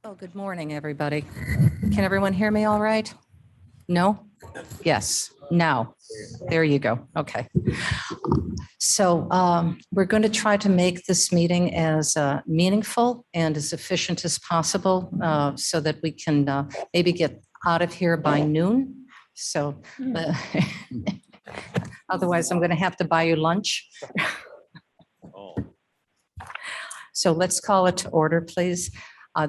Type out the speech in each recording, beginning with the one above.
Oh, good morning, everybody. Can everyone hear me all right? No? Yes, now. There you go. Okay. So we're going to try to make this meeting as meaningful and as efficient as possible so that we can maybe get out of here by noon. So otherwise, I'm going to have to buy you lunch. So let's call it to order, please.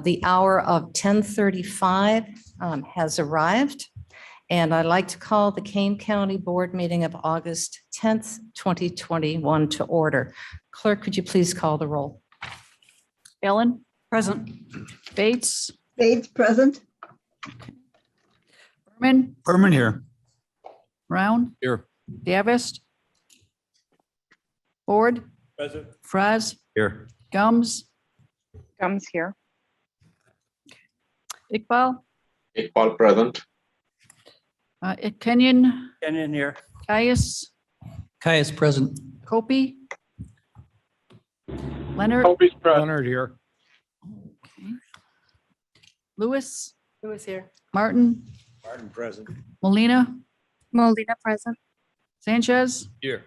The hour of 10:35 has arrived, and I'd like to call the Kane County Board meeting of August 10th, 2021 to order. Clerk, could you please call the roll? Ellen? Present. Bates? Bates present. Berman? Berman here. Brown? Here. Davis? Ford? Present. Fraz? Here. Gums? Gums here. Iqbal? Iqbal present. Kenyon? Kenyon here. Caius? Caius present. Kopi? Leonard? Kobe's present. Leonard here. Okay. Lewis? Who is here? Martin? Martin present. Molina? Molina present. Sanchez? Here.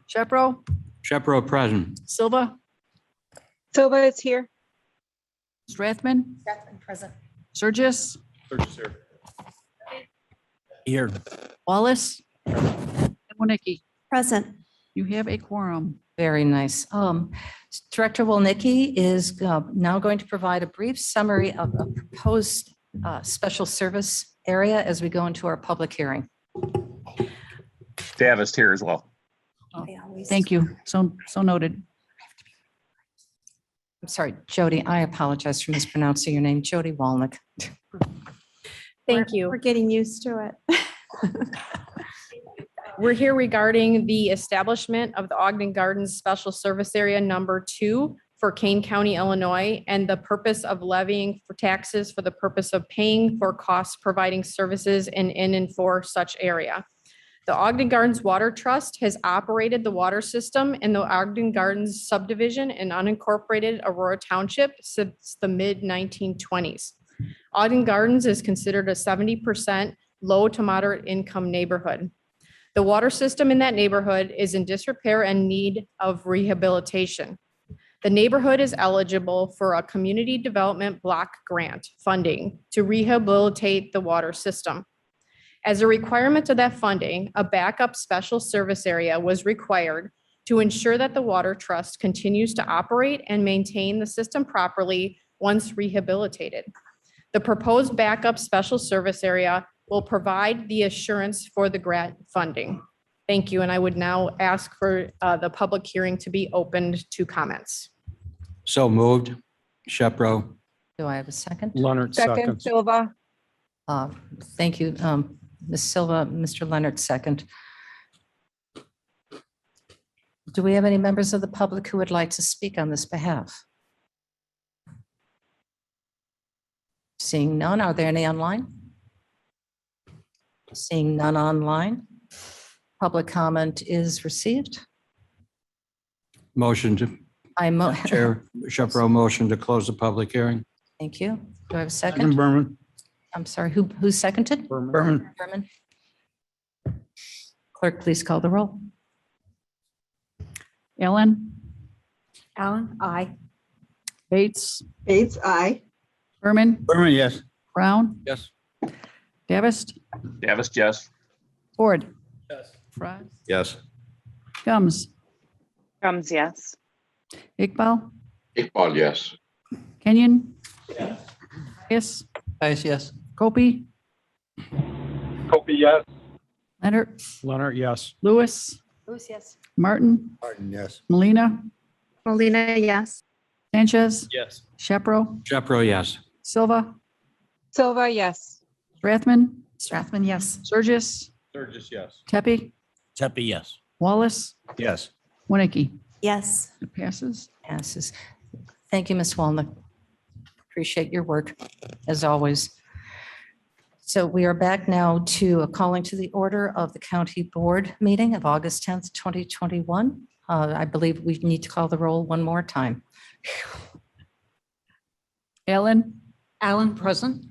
Shepro? Shepro present. Silva? Silva is here. Strathman? Present. Surgis? Here. Wallace? And Winicky? Present. You have a quorum. Very nice. Director Wolnicki is now going to provide a brief summary of a proposed special service area as we go into our public hearing. Davis here as well. Thank you. So noted. I'm sorry, Jody, I apologize for mispronouncing your name, Jody Walnick. Thank you. We're getting used to it. We're here regarding the establishment of the Ogden Gardens Special Service Area Number 2 for Kane County, Illinois, and the purpose of levying for taxes for the purpose of paying for costs providing services in and for such area. The Ogden Gardens Water Trust has operated the water system in the Ogden Gardens subdivision in unincorporated Aurora Township since the mid-1920s. Ogden Gardens is considered a 70% low to moderate income neighborhood. The water system in that neighborhood is in disrepair and need of rehabilitation. The neighborhood is eligible for a community development block grant funding to rehabilitate the water system. As a requirement of that funding, a backup special service area was required to ensure that the water trust continues to operate and maintain the system properly once rehabilitated. The proposed backup special service area will provide the assurance for the grant funding. Thank you, and I would now ask for the public hearing to be opened to comments. So moved. Shepro. Do I have a second? Leonard Second, Silva. Thank you, Ms. Silva, Mr. Leonard, second. Do we have any members of the public who would like to speak on this behalf? Seeing none, are there any online? Seeing none online. Public comment is received. Motion to, Chair Shepro, motion to close the public hearing. Thank you. Do I have a second? Berman. I'm sorry, who seconded? Berman. Berman. Clerk, please call the roll. Ellen? Alan, aye. Bates? Bates, aye. Berman? Berman, yes. Brown? Yes. Davis? Davis, yes. Ford? Yes. Fraz? Yes. Gums? Gums, yes. Iqbal? Iqbal, yes. Kenyon? Yes. Caius, yes. Kopi? Kobe, yes. Leonard? Leonard, yes. Lewis? Lewis, yes. Martin? Martin, yes. Molina? Molina, yes. Sanchez? Yes. Shepro? Shepro, yes. Silva? Silva, yes. Strathman? Strathman, yes. Surgis? Sturgis, yes. Tepe? Tepe, yes. Wallace? Yes. Winicky? Yes. It passes. Passes. Thank you, Ms. Walnick. Appreciate your work, as always. So we are back now to a calling to the order of the county board meeting of August 10th, 2021. I believe we need to call the roll one more time. Ellen? Allen, present.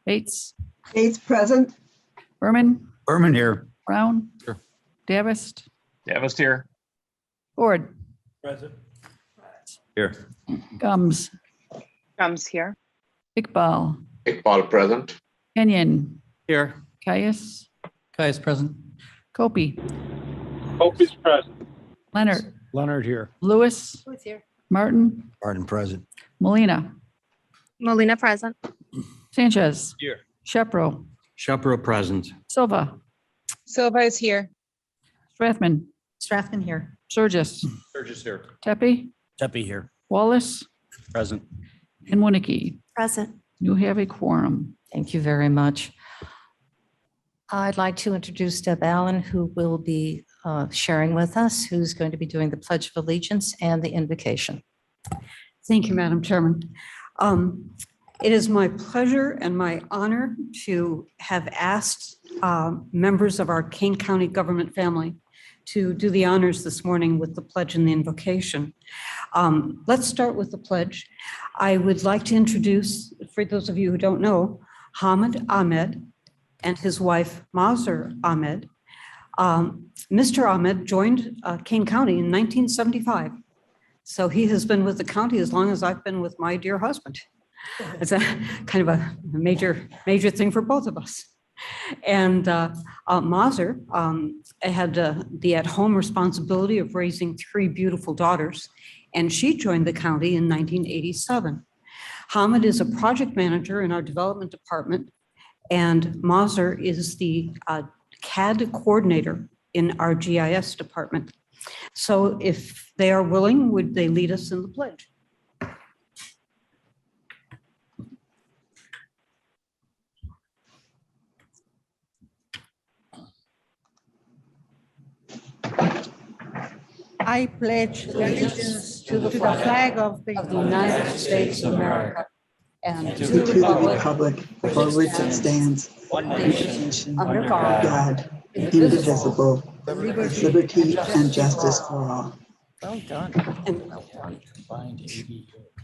Bates, Bates present. Berman, Berman here. Brown. Here. Davis, Davis here. Ford, Here. Gums, Gums here. Iqbal, Iqbal present. Kenyon, Here. Caius, Caius present. Kopi, Opie's present. Leonard, Leonard here. Lewis, Who's here? Martin, Martin present. Molina, Molina present. Sanchez. Here. Shepro, Shepro present. Silva, Silva is here. Strathman, Strathman here. Surges, Sturgis here. Tepe, Tepe here. Wallace, Present. and Winnicke. Present. You have a quorum. Thank you very much. I'd like to introduce Deb Allen, who will be sharing with us, who's going to be doing the Pledge of Allegiance and the invocation. Thank you, Madam Chairman. It is my pleasure and my honor to have asked members of our Kane County government family to do the honors this morning with the pledge and the invocation. Let's start with the pledge. I would like to introduce, for those of you who don't know, Hamid Ahmed and his wife Mazur Ahmed. Mr. Ahmed joined Kane County in 1975. So he has been with the county as long as I've been with my dear husband. It's a kind of a major thing for both of us. And Mazur had the at-home responsibility of raising 3 beautiful daughters, and she joined the county in 1987. Hamid is a project manager in our development department, and Mazur is the CAD coordinator in our GIS department. So if they are willing, would they lead us in the pledge? I pledge allegiance to the flag of the United States of America And To the republic for which it stands, one nation, under under God, God, indivisible, with liberty and justice for all. Well done. And- Well done.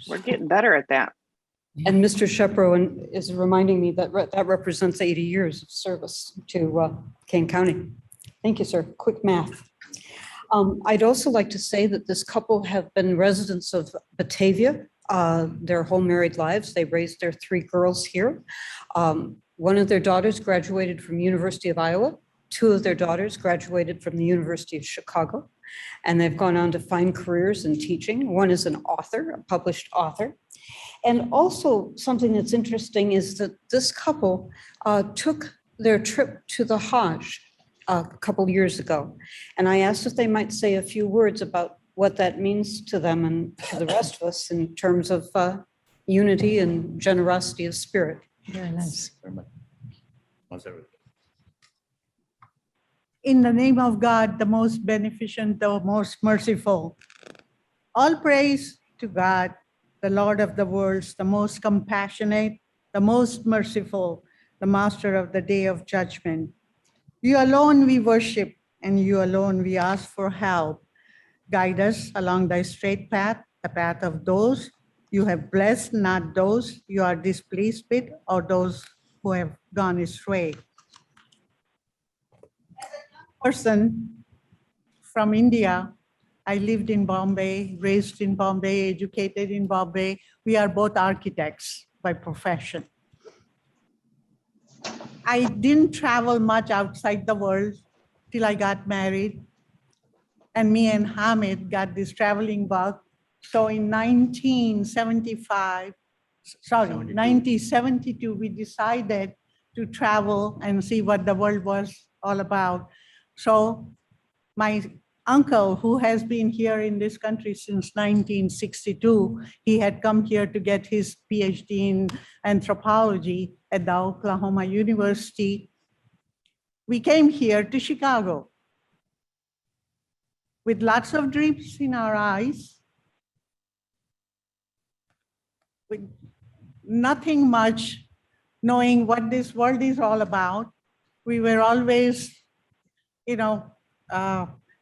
We're getting better at that. And Mr. Shepro is reminding me that that represents 80 years of service to Kane County. Thank you, sir. Quick math. I'd also like to say that this couple have been residents of Batavia their whole married lives. They raised their 3 girls here. One of their daughters graduated from University of Iowa. 2 of their daughters graduated from the University of Chicago, and they've gone on to find careers in teaching. One is an author, a published author. And also something that's interesting is that this couple took their trip to the Hajj a couple years ago. And I asked if they might say a few words about what that means to them and to the rest of us in terms of unity and generosity of spirit. Very nice. In the name of God, the most beneficent, the most merciful. All praise to God, the Lord of the worlds, the most compassionate, the most merciful, the master of the day of judgment. You alone we worship, and you alone we ask for help. Guide us along thy straight path, the path of those you have blessed, not those you are displeased with, or those who have gone astray. Person from India, I lived in Bombay, raised in Bombay, educated in Bombay. We are both architects by profession. I didn't travel much outside the world till I got married. And me and Hamid got this traveling bug. So in 1972, we decided to travel and see what the world was all about. So my uncle, who has been here in this country since 1962, he had come here to get his PhD in anthropology at the Oklahoma University. We came here to Chicago with lots of dreams in our eyes, with nothing much knowing what this world is all about. We were always,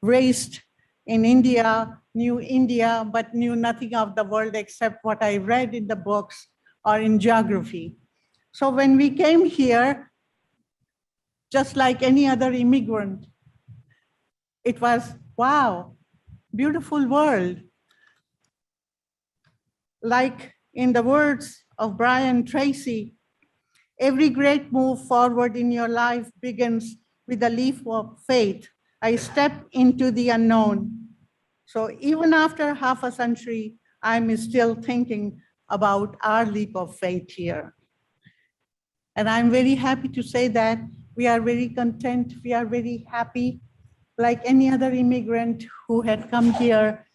raised in India, knew India, but knew nothing of the world except what I read in the books or in geography. So when we came here, just like any other immigrant, it was, wow, beautiful world. Like in the words of Brian Tracy, every great move forward in your life begins with a leap of faith. I step into the unknown. So even after half a century, I'm still thinking about our leap of faith here. And I'm very happy to say that we are very content, we are very happy, like any other immigrant who had come here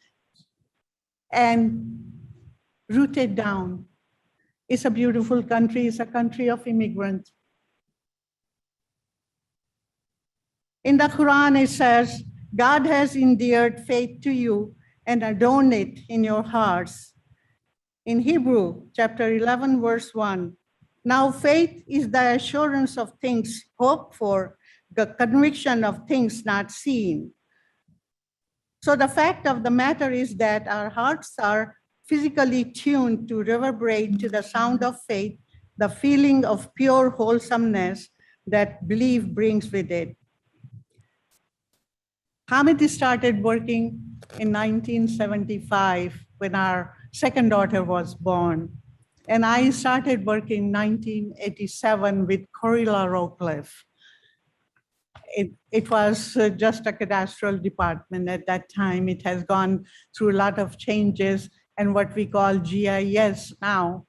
and rooted down. It's a beautiful country, it's a country of immigrants. In the Quran, it says, God has endeared faith to you and adorned it in your hearts. In Hebrew, chapter 11, verse 1, now faith is the assurance of things hoped for, the conviction of things not seen. So the fact of the matter is that our hearts are physically tuned to reverberate to the sound of faith, the feeling of pure wholesomeness that belief brings with it. Hamid started working in 1975 when our second daughter was born. And I started working in 1987 with Corilla Rowcliffe. It was just a cadastral department at that time. It has gone through a lot of changes, and what we call GIS now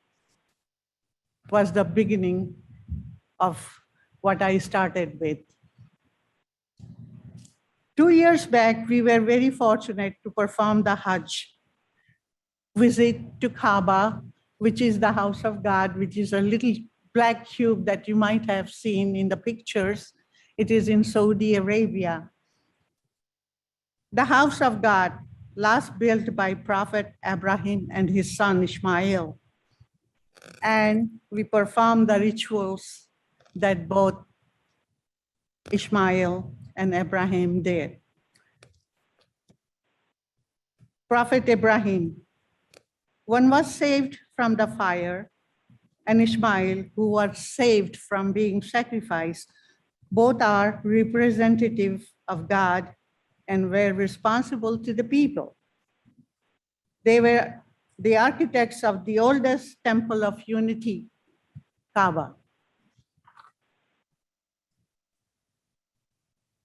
was the beginning of what I started with. 2 years back, we were very fortunate to perform the Hajj visit to Kaaba, which is the house of God, which is a little black cube that you might have seen in the pictures. It is in Saudi Arabia. The house of God, last built by Prophet Abraham and his son Ishmael. And we performed the rituals that both Ishmael and Abraham did. Prophet Ibrahim, one was saved from the fire, and Ishmael, who was saved from being sacrificed, both are representative of God and were responsible to the people. They were the architects of the oldest temple of unity, Kaaba.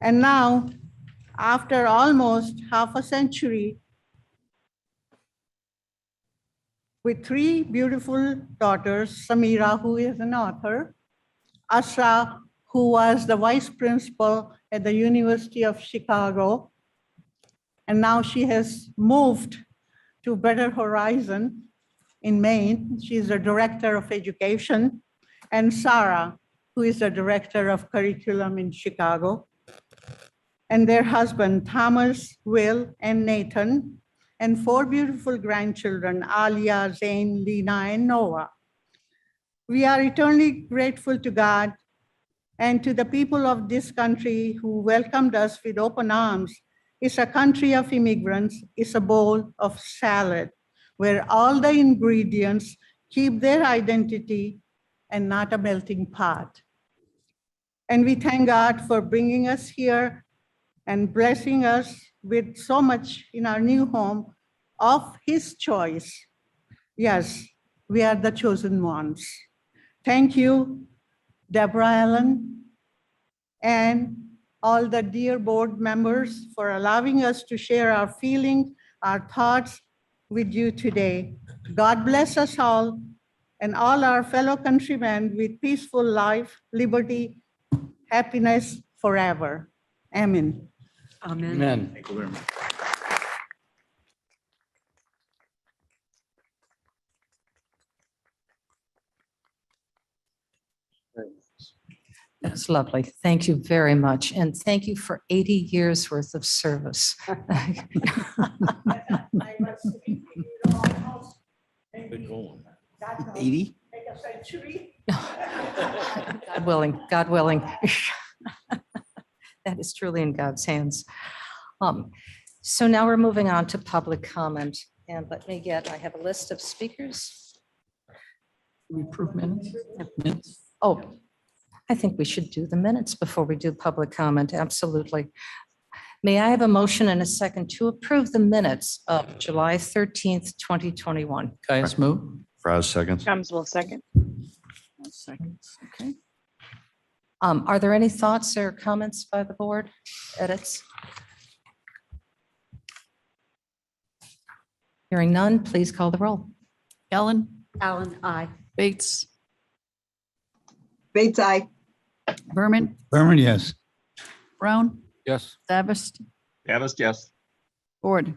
And now, after almost half a century, with 3 beautiful daughters, Samira, who is an author, Asra, who was the vice principal at the University of Chicago, and now she has moved to Better Horizon in Maine. She's the director of education, and Sarah, who is the director of curriculum in Chicago, and their husband, Thomas, Will, and Nathan, and 4 beautiful grandchildren, Alia, Zane, Lena, and Noah. We are eternally grateful to God and to the people of this country who welcomed us with open arms. It's a country of immigrants. It's a bowl of salad where all the ingredients keep their identity and not a melting pot. And we thank God for bringing us here and blessing us with so much in our new home of His choice. Yes, we are the chosen ones. Thank you, Deborah Allen, and all the dear board members for allowing us to share our feelings, our thoughts with you today. God bless us all and all our fellow countrymen with peaceful life, liberty, happiness forever. Amen. Amen. Amen. Thank you very much. That's lovely. Thank you very much. And thank you for 80 years worth of service. Good going. 80? God willing, God willing. That is truly in God's hands. So now we're moving on to public comment. And let me get, I have a list of speakers. We approve minutes? Minutes. Oh, I think we should do the minutes before we do public comment. Absolutely. May I have a motion and a second to approve the minutes of July 13th, 2021? Caius move. Fries seconds. Comes will second. Seconds, okay. Are there any thoughts or comments by the board? Edits? Hearing none, please call the roll. Ellen, Allen, aye. Bates, Bates, aye. Berman, Berman, yes. Brown, Yes. Davist, Davis, yes. Ford,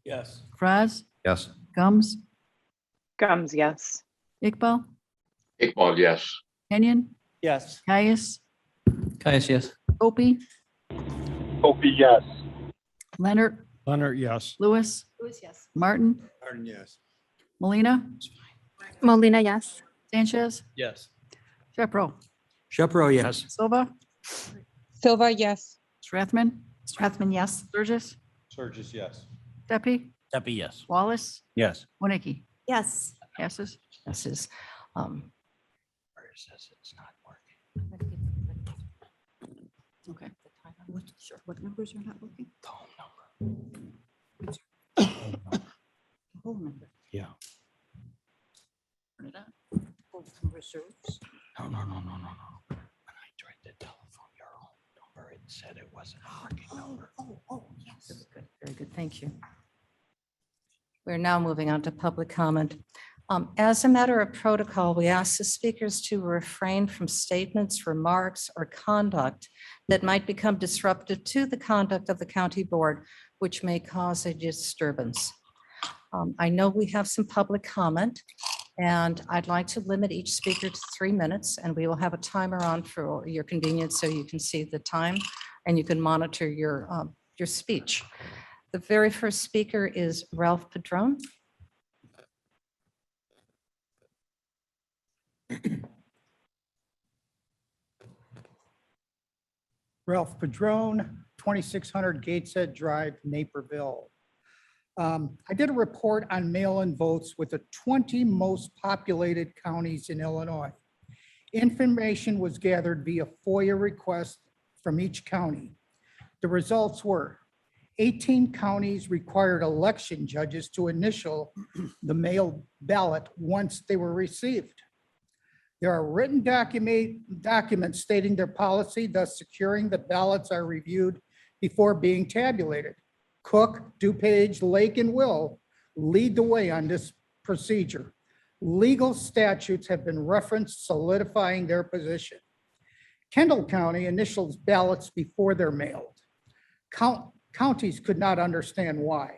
Yes. Fraz, Yes. Gums, Comes, yes. Iqbal, Iqbal, yes. Kenyon, Yes. Caius, Caius, yes. Opie, Opie, yes. Leonard, Leonard, yes. Lewis, Lewis, yes. Martin, Martin, yes. Molina, Molina, yes. Sanchez, Yes. Shepro, Shepro, yes. Silva, Silva, yes. Strathman, Strathman, yes. Sturgis, Surges, yes. Deppie, Deppie, yes. Wallace, Yes. Winnicki, Yes. passes. This is, Where it says it's not working. Okay. What numbers are not working? The home number. The whole number. Yeah. Turn it on. Oh, some reserves. No, no, no, no, no, no. When I tried to telephone your home number, it said it wasn't a working number. Yes. good, very good, thank you. We're now moving on to public comment. As a matter of protocol, we ask the speakers to refrain from statements, remarks, or conduct that might become disruptive to the conduct of the county board, which may cause a disturbance. I know we have some public comment, and I'd like to limit each speaker to 3 minutes, and we will have a timer on for your convenience so you can see the time and you can monitor your speech. The very first speaker is Ralph Padron. Ralph Padron, 2600 Gateshead Drive, Naperville. I did a report on mail-in votes with the 20 most populated counties in Illinois. Information was gathered via FOIA request from each county. The results were 18 counties required election judges to initial the mail ballot once they were received. There are written documents stating their policy, thus securing that ballots are reviewed before being tabulated. Cook, DuPage, Lake, and Will lead the way on this procedure. Legal statutes have been referenced solidifying their position. Kendall County initials ballots before they're mailed. Counties could not understand why.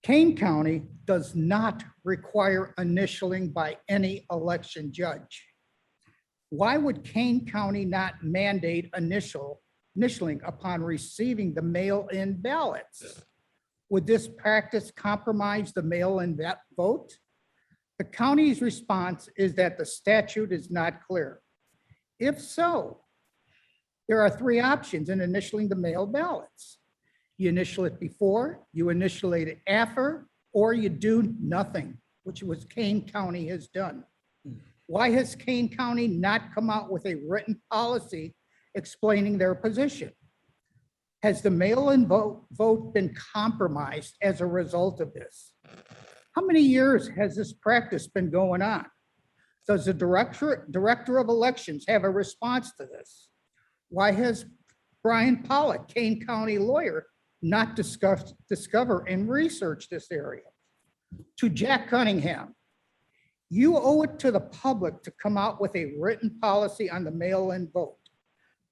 Kane County does not require initialing by any election judge. Why would Kane County not mandate initialing upon receiving the mail-in ballots? Would this practice compromise the mail-in vote? The county's response is that the statute is not clear. If so, there are 3 options in initialing the mail ballots. You initial it before, you initiate it after, or you do nothing, which was Kane County has done. Why has Kane County not come out with a written policy explaining their position? Has the mail-in vote been compromised as a result of this? How many years has this practice been going on? Does the director of elections have a response to this? Why has Brian Pollock, Kane County lawyer, not discover and research this area? To Jack Cunningham, you owe it to the public to come out with a written policy on the mail-in vote.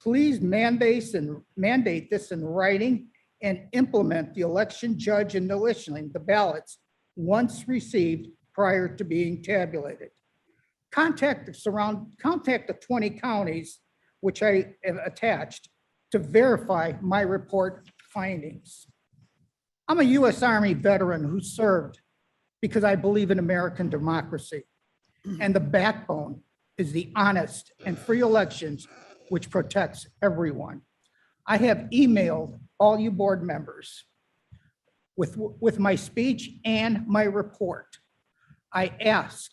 Please mandate this in writing and implement the election judge initialing the ballots once received prior to being tabulated. Contact the 20 counties, which I have attached, to verify my report findings. I'm a U.S. Army veteran who served because I believe in American democracy. And the backbone is the honest and free elections, which protects everyone. I have emailed all you board members with my speech and my report. I ask,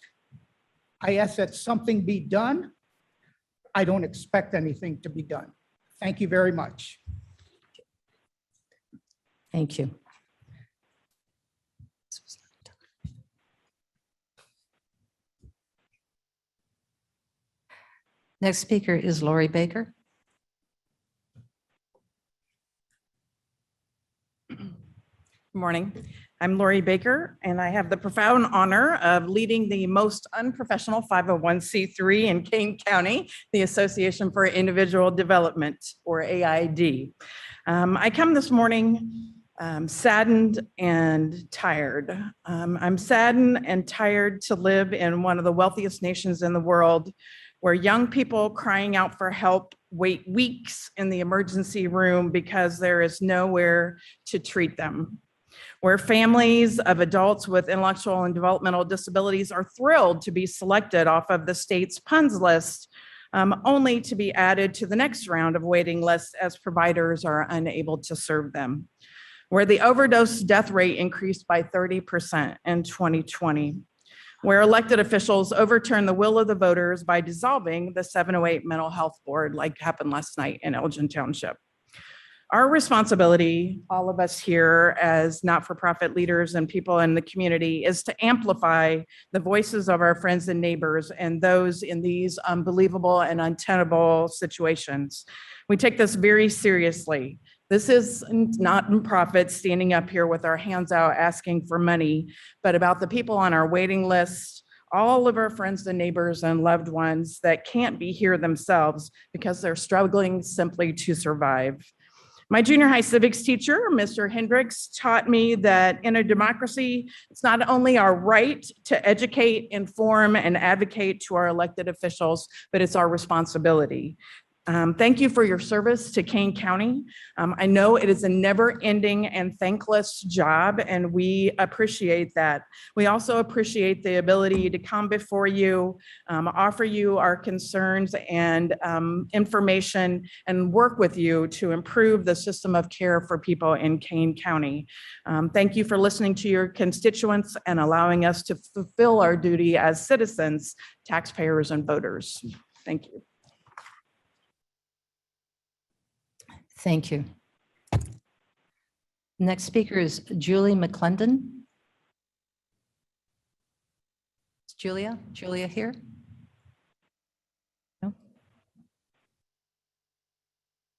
I ask that something be done. I don't expect anything to be done. Thank you very much. Thank you. Next speaker is Lori Baker. Good morning. I'm Lori Baker, and I have the profound honor of leading the most unprofessional 501c3 in Kane County, the Association for Individual Development, or AID. I come this morning saddened and tired. I'm saddened and tired to live in one of the wealthiest nations in the world, where young people crying out for help wait weeks in the emergency room because there is nowhere to treat them, where families of adults with intellectual and developmental disabilities are thrilled to be selected off of the state's PUNS list, only to be added to the next round of waiting lists as providers are unable to serve them, where the overdose death rate increased by 30% in 2020, where elected officials overturned the will of the voters by dissolving the 708 Mental Health Board, like happened last night in Elgin Township. Our responsibility, all of us here as not-for-profit leaders and people in the community, is to amplify the voices of our friends and neighbors and those in these unbelievable and untenable situations. We take this very seriously. This is not nonprofit standing up here with our hands out asking for money, but about the people on our waiting list, all of our friends and neighbors and loved ones that can't be here themselves because they're struggling simply to survive. My junior high civics teacher, Mr. Hendricks, taught me that in a democracy, it's not only our right to educate, inform, and advocate to our elected officials, but it's our responsibility. Thank you for your service to Kane County. I know it is a never-ending and thankless job, and we appreciate that. We also appreciate the ability to come before you, offer you our concerns and information, and work with you to improve the system of care for people in Kane County. Thank you for listening to your constituents and allowing us to fulfill our duty as citizens, taxpayers, and voters. Thank you. Thank you. Next speaker is Julie McClendon. Is Julia here? No.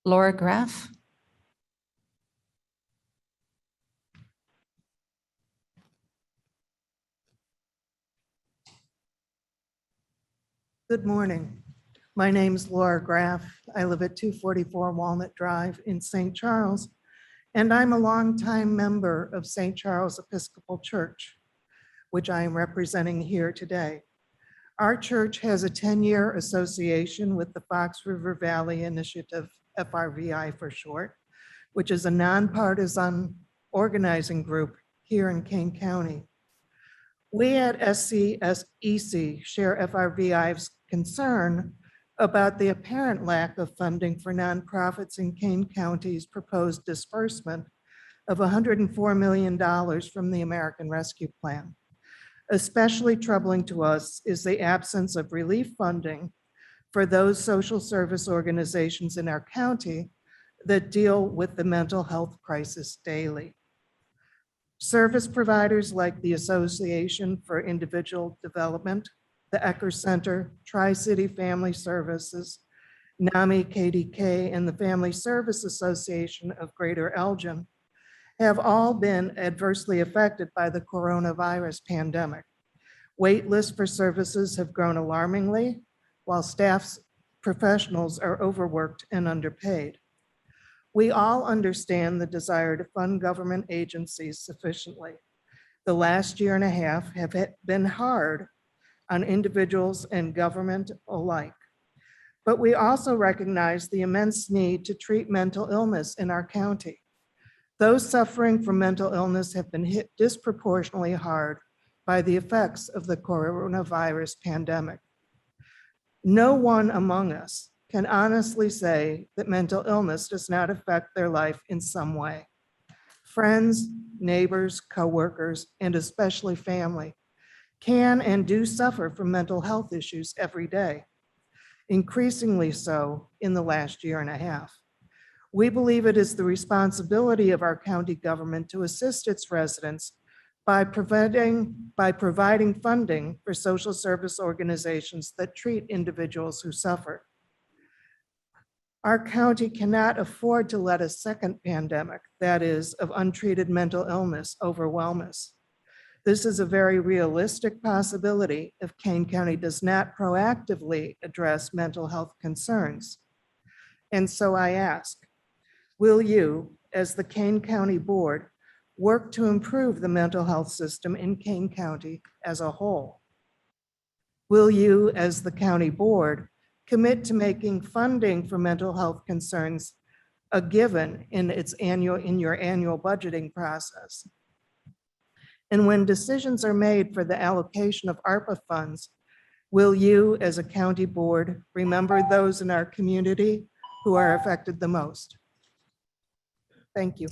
Laura Graff. Good morning. My name's Laura Graff. I live at 244 Walnut Drive in St. Charles, and I'm a longtime member of St. Charles Episcopal Church, which I am representing here today. Our church has a 10-year association with the Fox River Valley Initiative, FRVI for short, which is a nonpartisan organizing group here in Kane County. We at SCSEC share FRVI's concern about the apparent lack of funding for nonprofits in Kane County's proposed disbursement of $104 million from the American Rescue Plan. Especially troubling to us is the absence of relief funding for those social service organizations in our county that deal with the mental health crisis daily. Service providers like the Association for Individual Development, the Ecker Center, Tri-City Family Services, NAMI KDK, and the Family Service Association of Greater Elgin have all been adversely affected by the coronavirus pandemic. Wait lists for services have grown alarmingly, while staff's professionals are overworked and underpaid. We all understand the desire to fund government agencies sufficiently. The last year and a half have been hard on individuals and government alike. But we also recognize the immense need to treat mental illness in our county. Those suffering from mental illness have been hit disproportionately hard by the effects of the coronavirus pandemic. No one among us can honestly say that mental illness does not affect their life in some way. Friends, neighbors, coworkers, and especially family can and do suffer from mental health issues every day, increasingly so in the last year and a half. We believe it is the responsibility of our county government to assist its residents by providing funding for social service organizations that treat individuals who suffer. Our county cannot afford to let a second pandemic, that is, of untreated mental illness, overwhelm us. This is a very realistic possibility if Kane County does not proactively address mental health concerns. And so I ask, will you, as the Kane County Board, work to improve the mental health system in Kane County as a whole? Will you, as the county board, commit to making funding for mental health concerns a given in your annual budgeting process? And when decisions are made for the allocation of ARPA funds, will you, as a county board, remember those in our community who are affected the most? Thank you.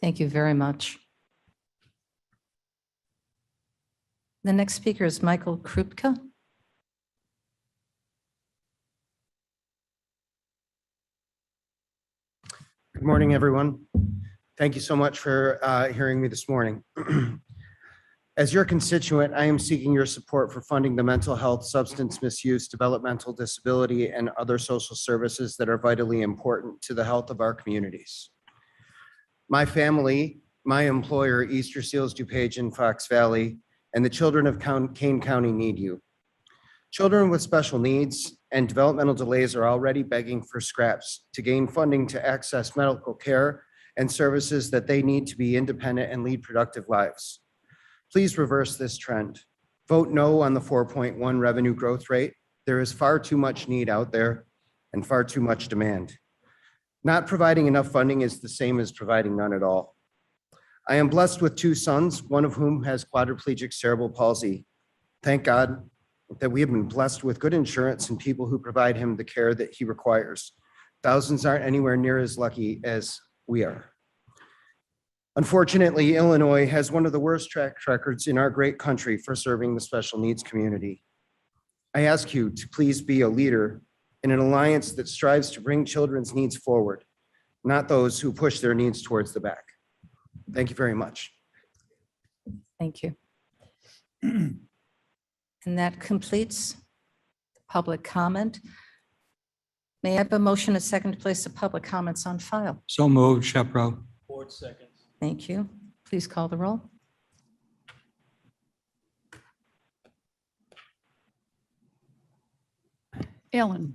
Thank you very much. The next speaker is Michael Krupka. Good morning, everyone. Thank you so much for hearing me this morning. As your constituent, I am seeking your support for funding the mental health, substance misuse, developmental disability, and other social services that are vitally important to the health of our communities. My family, my employer, Easter Seals DuPage in Fox Valley, and the children of Kane County need you. Children with special needs and developmental delays are already begging for scraps to gain funding to access medical care and services that they need to be independent and lead productive lives. Please reverse this trend. Vote no on the 4.1 revenue growth rate. There is far too much need out there and far too much demand. Not providing enough funding is the same as providing none at all. I am blessed with two sons, one of whom has quadriplegic cerebral palsy. Thank God that we have been blessed with good insurance and people who provide him the care that he requires. Thousands aren't anywhere near as lucky as we are. Unfortunately, Illinois has one of the worst track records in our great country for serving the special needs community. I ask you to please be a leader in an alliance that strives to bring children's needs forward, not those who push their needs towards the back. Thank you very much. Thank you. And that completes public comment. May I have a motion to second to place the public comments on file? So moved, Shepro. Board seconds. Thank you. Please call the roll. Alan.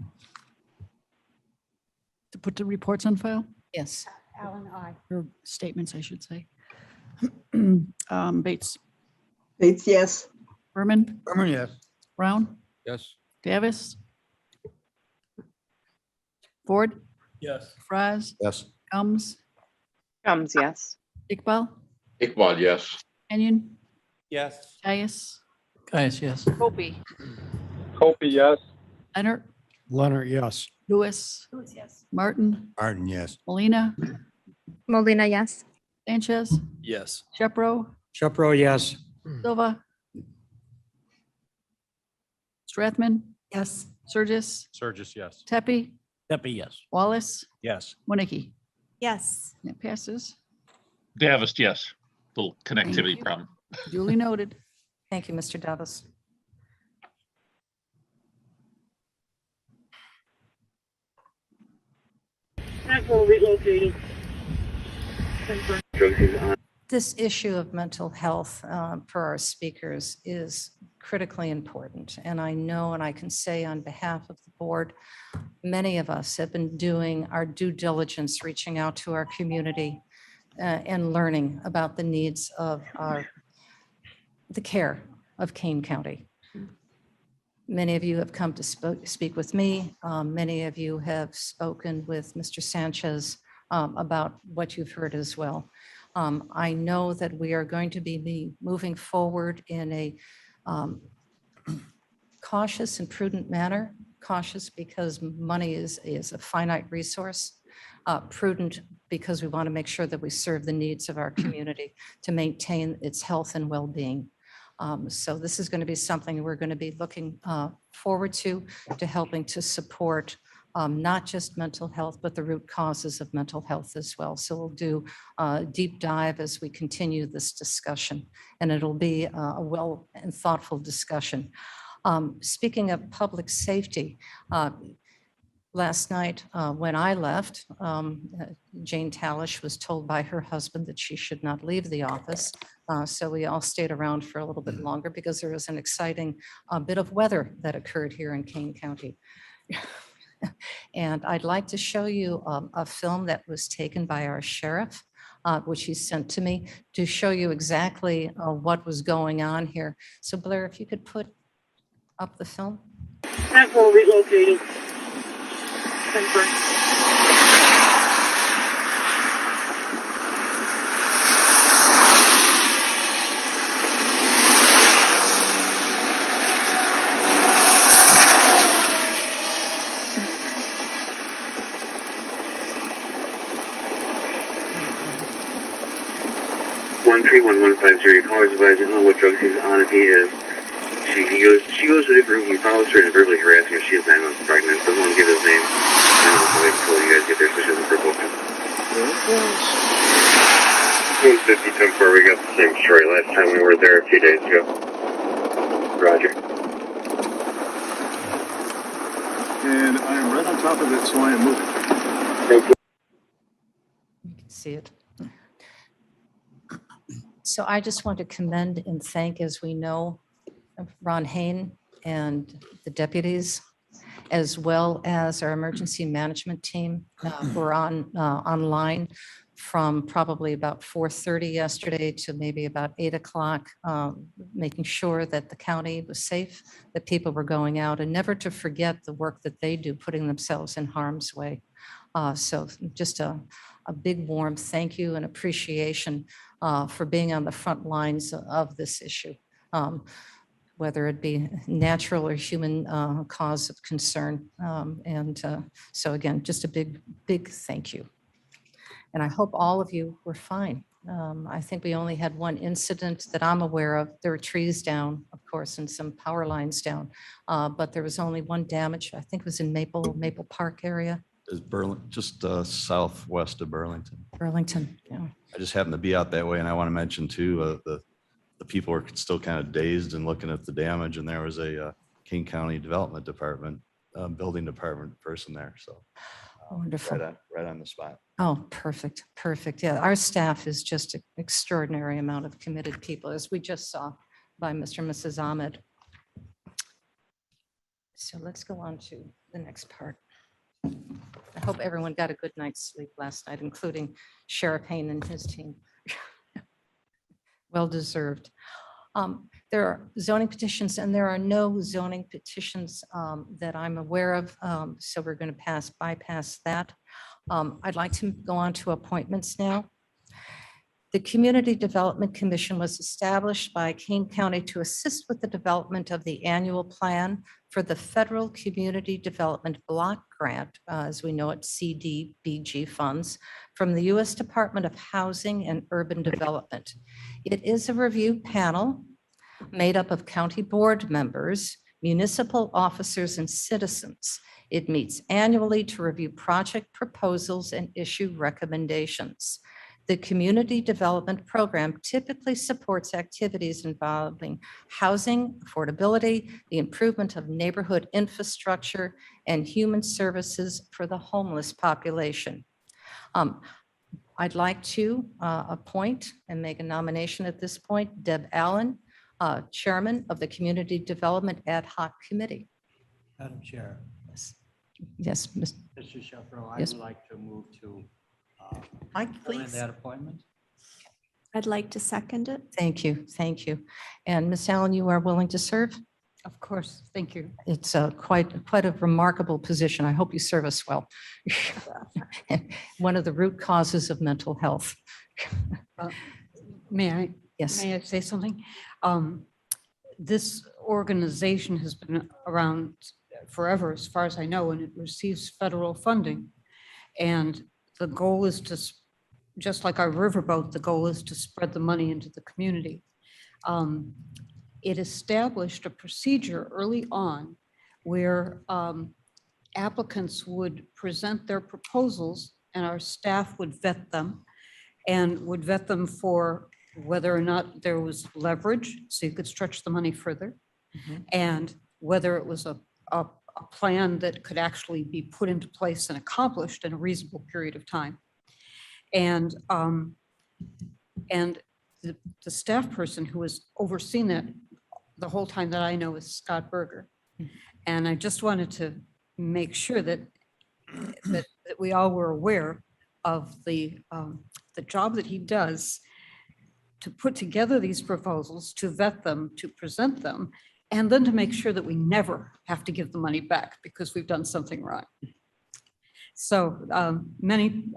To put the reports on file, Yes. Alan, aye. or statements, I should say. Bates, Bates, yes. Berman, Yes. Brown, Yes. Davis, Ford, Yes. Fries, Yes. Gums, Gums, yes. Iqbal, Iqbal, yes. Kenyon, Yes. Caius, Yes. Kopey, Kopi, yes. Leonard, Leonard, yes. Lewis, Martin, Martin, yes. Molina, Molina, yes. Sanchez, Yes. Shepro, Shepro, yes. Silva, Strathman, Yes. Surgis, Surges, yes. Tepe, Pepe, yes. Wallace, Yes. Winnicke. Yes. That passes. Davis, yes. Little Thank connectivity you. problem. Duly noted. Thank you, Mr. Davis. This issue of mental health for our speakers is critically important. And I know, and I can say on behalf of the board, many of us have been doing our due diligence, reaching out to our community and learning about the needs of the care of Kane County. Many of you have come to speak with me. Many of you have spoken with Mr. Sanchez about what you've heard as well. I know that we are going to be moving forward in a cautious and prudent manner. Cautious because money is a finite resource. Prudent because we want to make sure that we serve the needs of our community to maintain its health and well-being. So this is going to be something we're going to be looking forward to helping to support not just mental health, but the root causes of mental health as well. So we'll do a deep dive as we continue this discussion, and it'll be a well and thoughtful discussion. Speaking of public safety, last night, when I left, Jane Tallish was told by her husband that she should not leave the office. So we all stayed around for a little bit longer because there was an exciting bit of weather that occurred here in Kane County. And I'd like to show you a film that was taken by our sheriff, which he sent to me to show you exactly what was going on here. So Blair, if you could put up the film. Maxwell relocating. Confirm. One 31150. Callers advising on what drugs he's on if he is. She goes to the group and follows her and verbally harassing her. She is 9 months pregnant. Doesn't want to give his name. And I'll wait until you guys get there so she doesn't for booking. 150 10-4. We got the same story last time we were there a few days ago. Roger. And I am right on top of it, so I am moving. Thank you. You can see it. So I just want to commend and thank, as we know, Ron Hain and the deputies, as well as our emergency management team who were online from probably about 4:30 yesterday to maybe about 8 o'clock, making sure that the county was safe, that people were going out, and never to forget the work that they do, putting themselves in harm's way. So just a big warm thank you and appreciation for being on the front lines of this issue, whether it be natural or human cause of concern. So again, just a big thank you. And I hope all of you were fine. I think we only had one incident that I'm aware of. There were trees down, of course, and some power lines down, but there was only one damage. I think it was in Maple Park area. Is just southwest of Burlington. Burlington, yeah. I just happened to be out that way, and I want to mention too, the people were still kind of dazed and looking at the damage, and there was a Kane County Development Department, Building Department person there, so. Wonderful. Right on the spot. Oh, perfect, perfect. Yeah, our staff is just an extraordinary amount of committed people, as we just saw by Mr. and Mrs. Ahmed. So let's go on to the next part. I hope everyone got a good night's sleep last night, including Sheriff Hain and his team. Well deserved. There are zoning petitions, and there are no zoning petitions that I'm aware of, so we're going to bypass that. I'd like to go on to appointments now. The Community Development Commission was established by Kane County to assist with the development of the annual plan for the Federal Community Development Block Grant, as we know it, CDBG funds, from the U.S. Department of Housing and Urban Development. It is a review panel made up of county board members, municipal officers, and citizens. It meets annually to review project proposals and issue recommendations. The Community Development Program typically supports activities involving housing, affordability, the improvement of neighborhood infrastructure, and human services for the homeless population. I'd like to appoint and make a nomination at this point, Deb Allen, Chairman of the Community Development Ad Hoc Committee. Madam Chair. Yes, Mr. Sheffro, I Yes. would like to move to Mike, fill in please. that appointment. I'd like to second it. Thank you, thank you. And Ms. Allen, you are willing to serve? Of course, thank you. It's quite a remarkable position. I hope you serve us well. One of the root causes of mental health. May I? Yes. May I say something? This organization has been around forever, as far as I know, and it receives federal funding. And the goal is to, just like our riverboat, the goal is to spread the money into the community. it established a procedure early on where applicants would present their proposals and our staff would vet them and would vet them for whether or not there was leverage, so you could stretch the money further, and whether it was a plan that could actually be put into place and accomplished in a reasonable period of time. And the staff person who has overseen that the whole time that I know is Scott Berger. And I just wanted to make sure that we all were aware of the job that he does to put together these proposals, to vet them, to present them, and then to make sure that we never have to give the money back because we've done something wrong. So many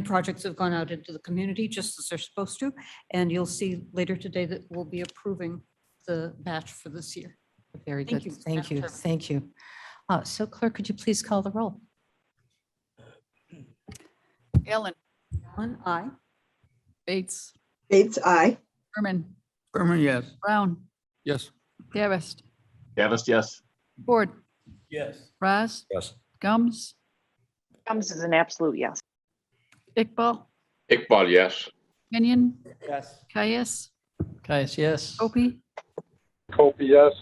projects have gone out into the community just as they're supposed to. And you'll see later today that we'll be approving the batch for this year. Very Thank good. you, Thank Madam you. Chairman. Thank you. So clerk, could you please call the roll? Allen, Allen, aye. Bates, Bates, aye. Berman, Berman, yes. Brown, Yes. Davist, Davis, yes. Ford, Yes. Raz, Yes. Gums, Comes as an absolute yes. Iqbal, Iqbal, yes. Kenyon, Yes. Caius, Caius, yes. Opie, Copy, yes.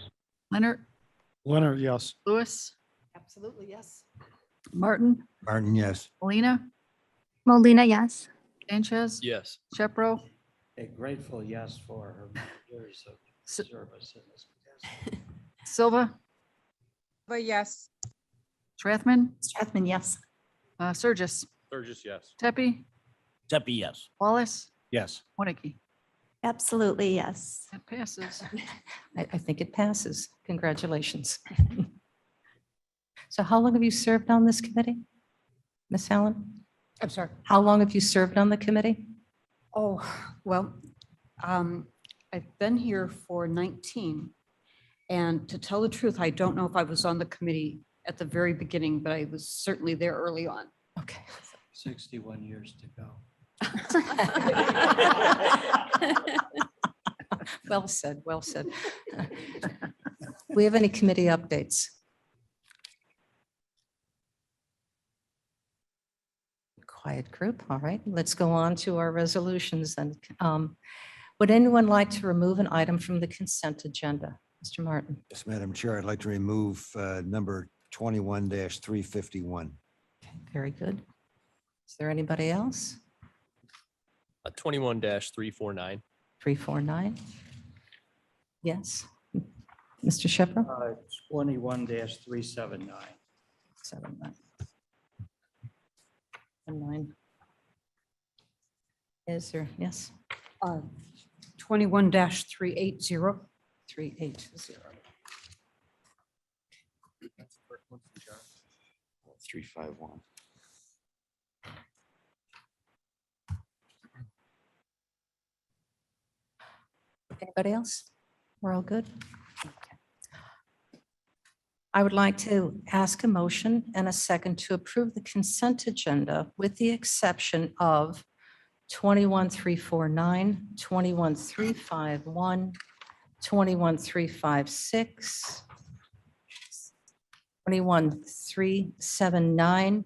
Leonard, Leonard, yes. Lewis, Absolutely, yes. Martin, Martin, yes. Molina, Molina, yes. Sanchez, Yes. Shepro, A grateful yes for her years of S- service in this capacity. Silva, But yes. Strathman, Strathman, yes. Surges, Burgess, yes. Tepe, Tepe, yes. Wallace, Yes. Winnicky. Absolutely, yes. That passes. I think it passes. Congratulations. So how long have you served on this committee? Ms. Allen? I'm sorry. How long have you served on the committee? Oh, well, I've been here for 19. And to tell the truth, I don't know if I was on the committee at the very beginning, but I was certainly there early on. Okay. 61 years to go. Well said, well said. We have any committee updates? Quiet group, all right. Let's go on to our resolutions then. Would anyone like to remove an item from the consent agenda? Mr. Martin? Yes, Madam Chair, I'd like to remove number 21-351. Very good. Is there anybody else? 21-349. 349? Yes. Mr. Shepherd? 21-379. 79. And 9. Is there, yes, 21-380. 380. 351. Anybody else? We're all good? Okay. I would like to ask a motion and a second to approve the consent agenda with the exception of 21-349, 21-351, 21-356, 21-379,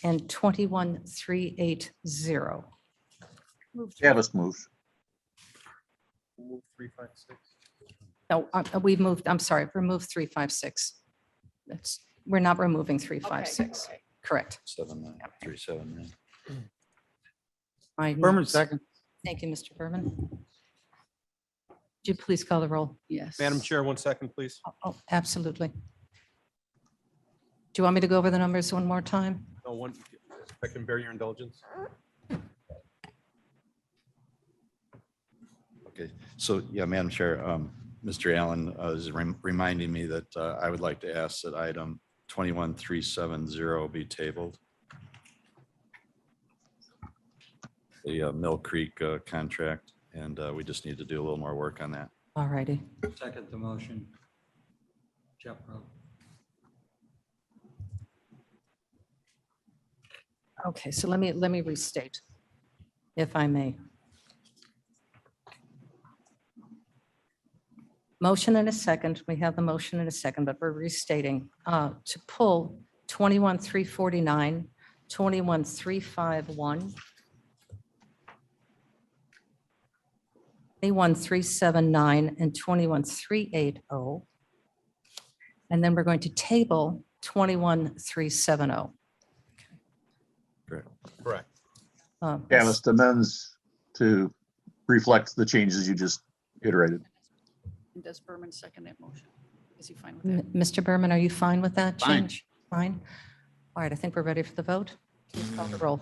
and 21-380. Davis moves. Move 356. No, we've moved, I'm sorry, remove 356. We're not removing 356. Correct. 379. My Berman, notes. second. Thank you, Mr. Berman. Would you please call the roll? Yes. Madam Chair, 1 second, please. Oh, absolutely. Do you want me to go over the numbers one more time? No one, if I can bear your indulgence. Okay, so yeah, Madam Chair, Mr. Allen is reminding me that I would like to ask that item 21-370 be tabled. The Mill Creek contract, and we just need to do a little more work on that. All righty. Second the motion. Jeffro. Okay, so let me restate, if I may. Motion and a second. We have the motion and a second, but we're restating to pull 21,349, 21,351, 21,379, and 21,380. And then we're going to table 21,370. Correct. Canvas amends to reflect the changes you just iterated. And does Berman second that motion? Is he fine with that? Mr. Berman, are you fine with that Fine. change? Fine. All right, I think we're ready for the vote. Please call the roll.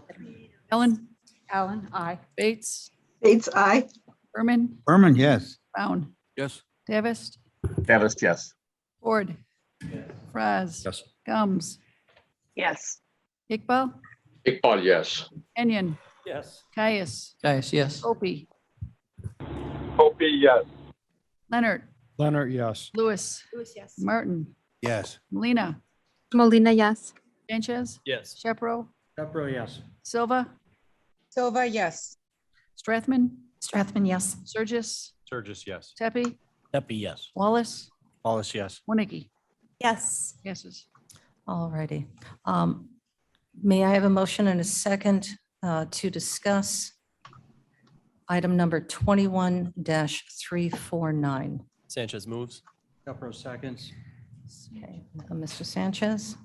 Ellen, Alan, aye. Bates, Bates, aye. Berman, Berman, yes. Brown, Yes. Davis, Davis, yes. Ford, Fraz, Yes. Gums, Yes. Iqbal, Iqbal, yes. Kenyon, Yes. Caius, Caius, yes. Opie, Opie, yes. Leonard, Leonard, yes. Lewis, Lewis, yes. Martin, Yes. Molina, Molina, yes. Sanchez, Yes. Shepro, Pepper, yes. Silva, Silva, yes. Strathman, Strathman, yes. Surges, Sturgis, yes. Tepe, Pepe, yes. Wallace, Wallace, yes. Winnicke. Yes. Yeses. All righty. May I have a motion and a second to discuss item number 21-349? Sanchez moves. Pepper, seconds. Okay, Mr. Sanchez?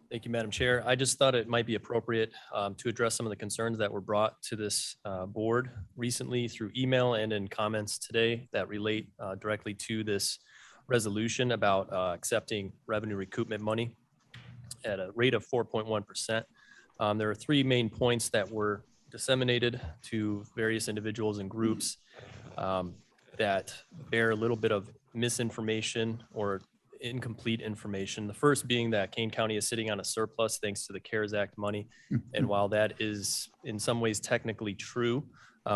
Thank you, Madam Chair. I just thought it might be appropriate to address some of the concerns that were brought to this board recently through email and in comments today that relate directly to this resolution about accepting revenue recoupment money at a rate of 4.1%. There are three main points that were disseminated to various individuals and groups that bear a little bit of misinformation or incomplete information. The first being that Kane County is sitting on a surplus thanks to the CARES Act money. And while that is in some ways technically true,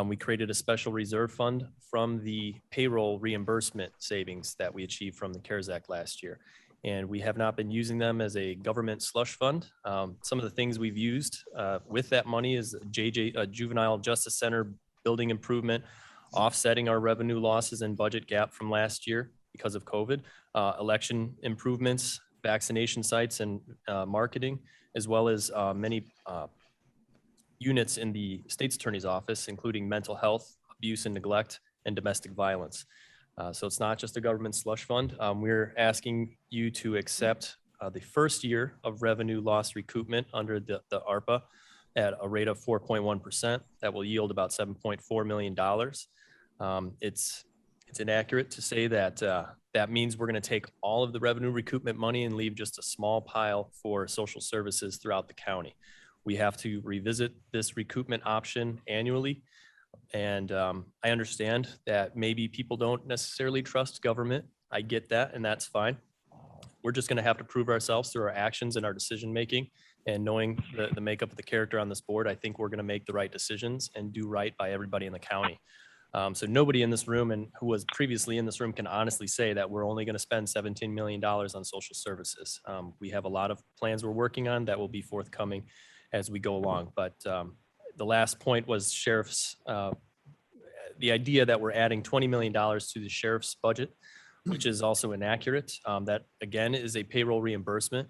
we created a special reserve fund from the payroll reimbursement savings that we achieved from the CARES Act last year. And we have not been using them as a government slush fund. Some of the things we've used with that money is a Juvenile Justice Center building improvement, offsetting our revenue losses and budget gap from last year because of COVID, election improvements, vaccination sites and marketing, as well as many units in the state's attorney's office, including mental health, abuse and neglect, and domestic violence. So it's not just a government slush fund. We're asking you to accept the first year of revenue loss recoupment under the ARPA at a rate of 4.1%. That will yield about $7.4 million. It's inaccurate to say that that means we're going to take all of the revenue recoupment money and leave just a small pile for social services throughout the county. We have to revisit this recoupment option annually. And I understand that maybe people don't necessarily trust government. I get that, and that's fine. We're just going to have to prove ourselves through our actions and our decision-making. And knowing the makeup of the character on this board, I think we're going to make the right decisions and do right by everybody in the county. So nobody in this room and who was previously in this room can honestly say that we're only going to spend $17 million on social services. We have a lot of plans we're working on that will be forthcoming as we go along. But the last point was sheriff's, the idea that we're adding $20 million to the sheriff's budget, which is also inaccurate. That again is a payroll reimbursement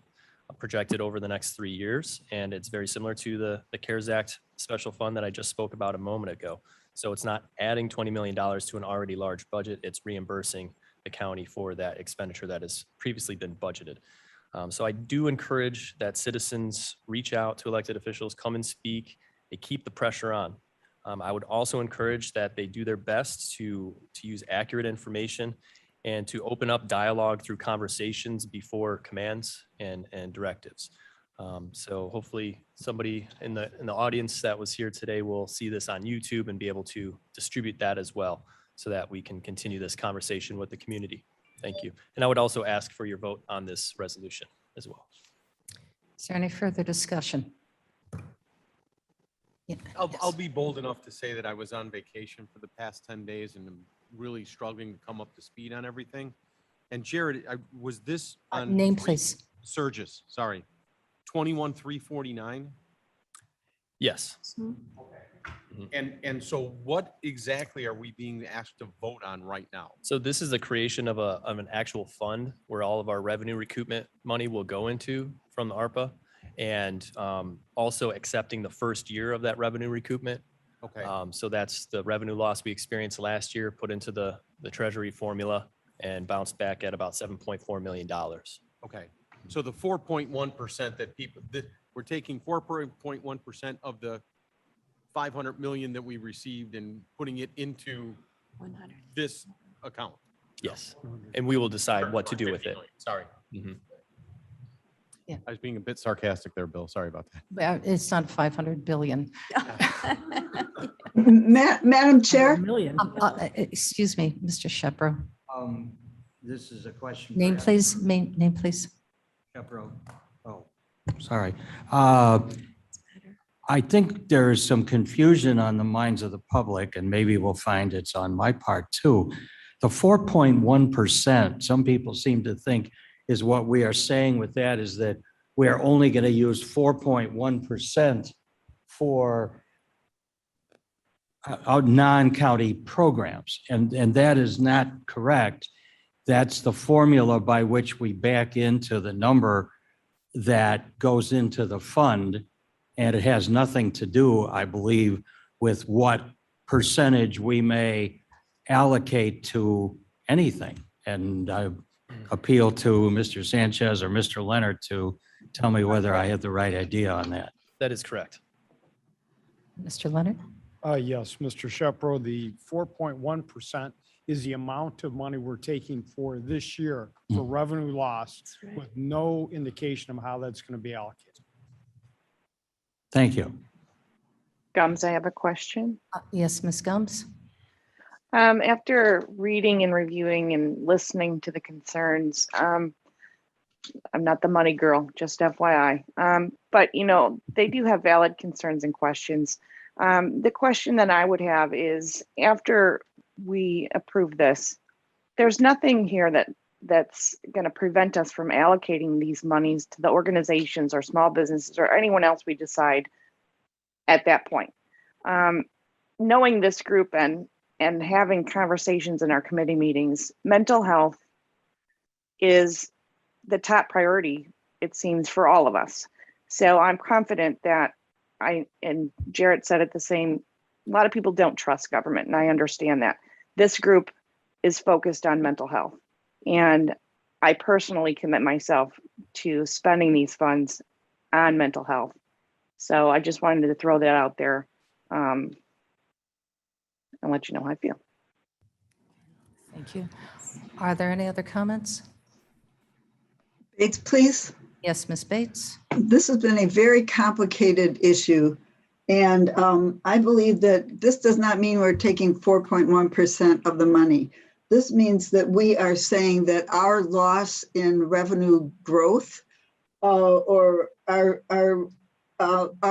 projected over the next 3 years. And it's very similar to the CARES Act special fund that I just spoke about a moment ago. So it's not adding $20 million to an already large budget. It's reimbursing the county for that expenditure that has previously been budgeted. So I do encourage that citizens reach out to elected officials, come and speak, they keep the pressure on. I would also encourage that they do their best to use accurate information and to open up dialogue through conversations before commands and directives. So hopefully somebody in the audience that was here today will see this on YouTube and be able to distribute that as well so that we can continue this conversation with the community. Thank you. And I would also ask for your vote on this resolution as well. Is there any further discussion? Yeah, I'll be bold enough to say that I was on vacation for the past 10 days and I'm really struggling to come up to speed on everything. And Jared, was this on Name, please. Surges, sorry, 21,349? Yes. And so what exactly are we being asked to vote on right now? So this is the creation of an actual fund where all of our revenue recoupment money will go into from the ARPA, and also accepting the first year of that revenue recoupment. Okay. So that's the revenue loss we experienced last year, put into the treasury formula and bounced back at about $7.4 million. Okay. So the 4.1% that people, that we're taking 4.1% of the 500 million that we received and putting it into this account. Yes. And we will decide what to do with it. Sorry. Mhm. I was being a bit sarcastic there, Bill. Sorry about that. Well, it's not 500 billion. Madam Chair? Excuse me, Mr. Shepro. This is a question. Name, please. Name, please. Shepro. Oh, sorry. I think there is some confusion on the minds of the public, and maybe we'll find it's on my part too. The 4.1%, some people seem to think is what we are saying with that is that we are only going to use 4.1% for non-county programs. And that is not correct. That's the formula by which we back into the number that goes into the fund. And it has nothing to do, I believe, with what percentage we may allocate to anything. And I appeal to Mr. Sanchez or Mr. Leonard to tell me whether I have the right idea on that. That is correct. Mr. Leonard? Yes, Mr. Shepro, the 4.1% is the amount of money we're taking for this year for revenue loss with no indication of how that's going to be allocated. Thank you. Gums, I have a question. Yes, Ms. Gums. After reading and reviewing and listening to the concerns, I'm not the money girl, just FYI. But you know, they do have valid concerns and questions. The question that I would have is, after we approve this, there's nothing here that's going to prevent us from allocating these monies to the organizations or small businesses or anyone else we decide at that point. Knowing this group and having conversations in our committee meetings, mental health is the top priority, it seems, for all of us. So I'm confident that and Jarrett said it the same, a lot of people don't trust government, and I understand that. This group is focused on mental health. And I personally commit myself to spending these funds on mental health. So I just wanted to throw that out there and let you know how I feel. Thank you. Are there any other comments? Bates, please. Yes, Ms. Bates. This has been a very complicated issue. And I believe that this does not mean we're taking 4.1% of the money. This means that we are saying that our loss in revenue growth or our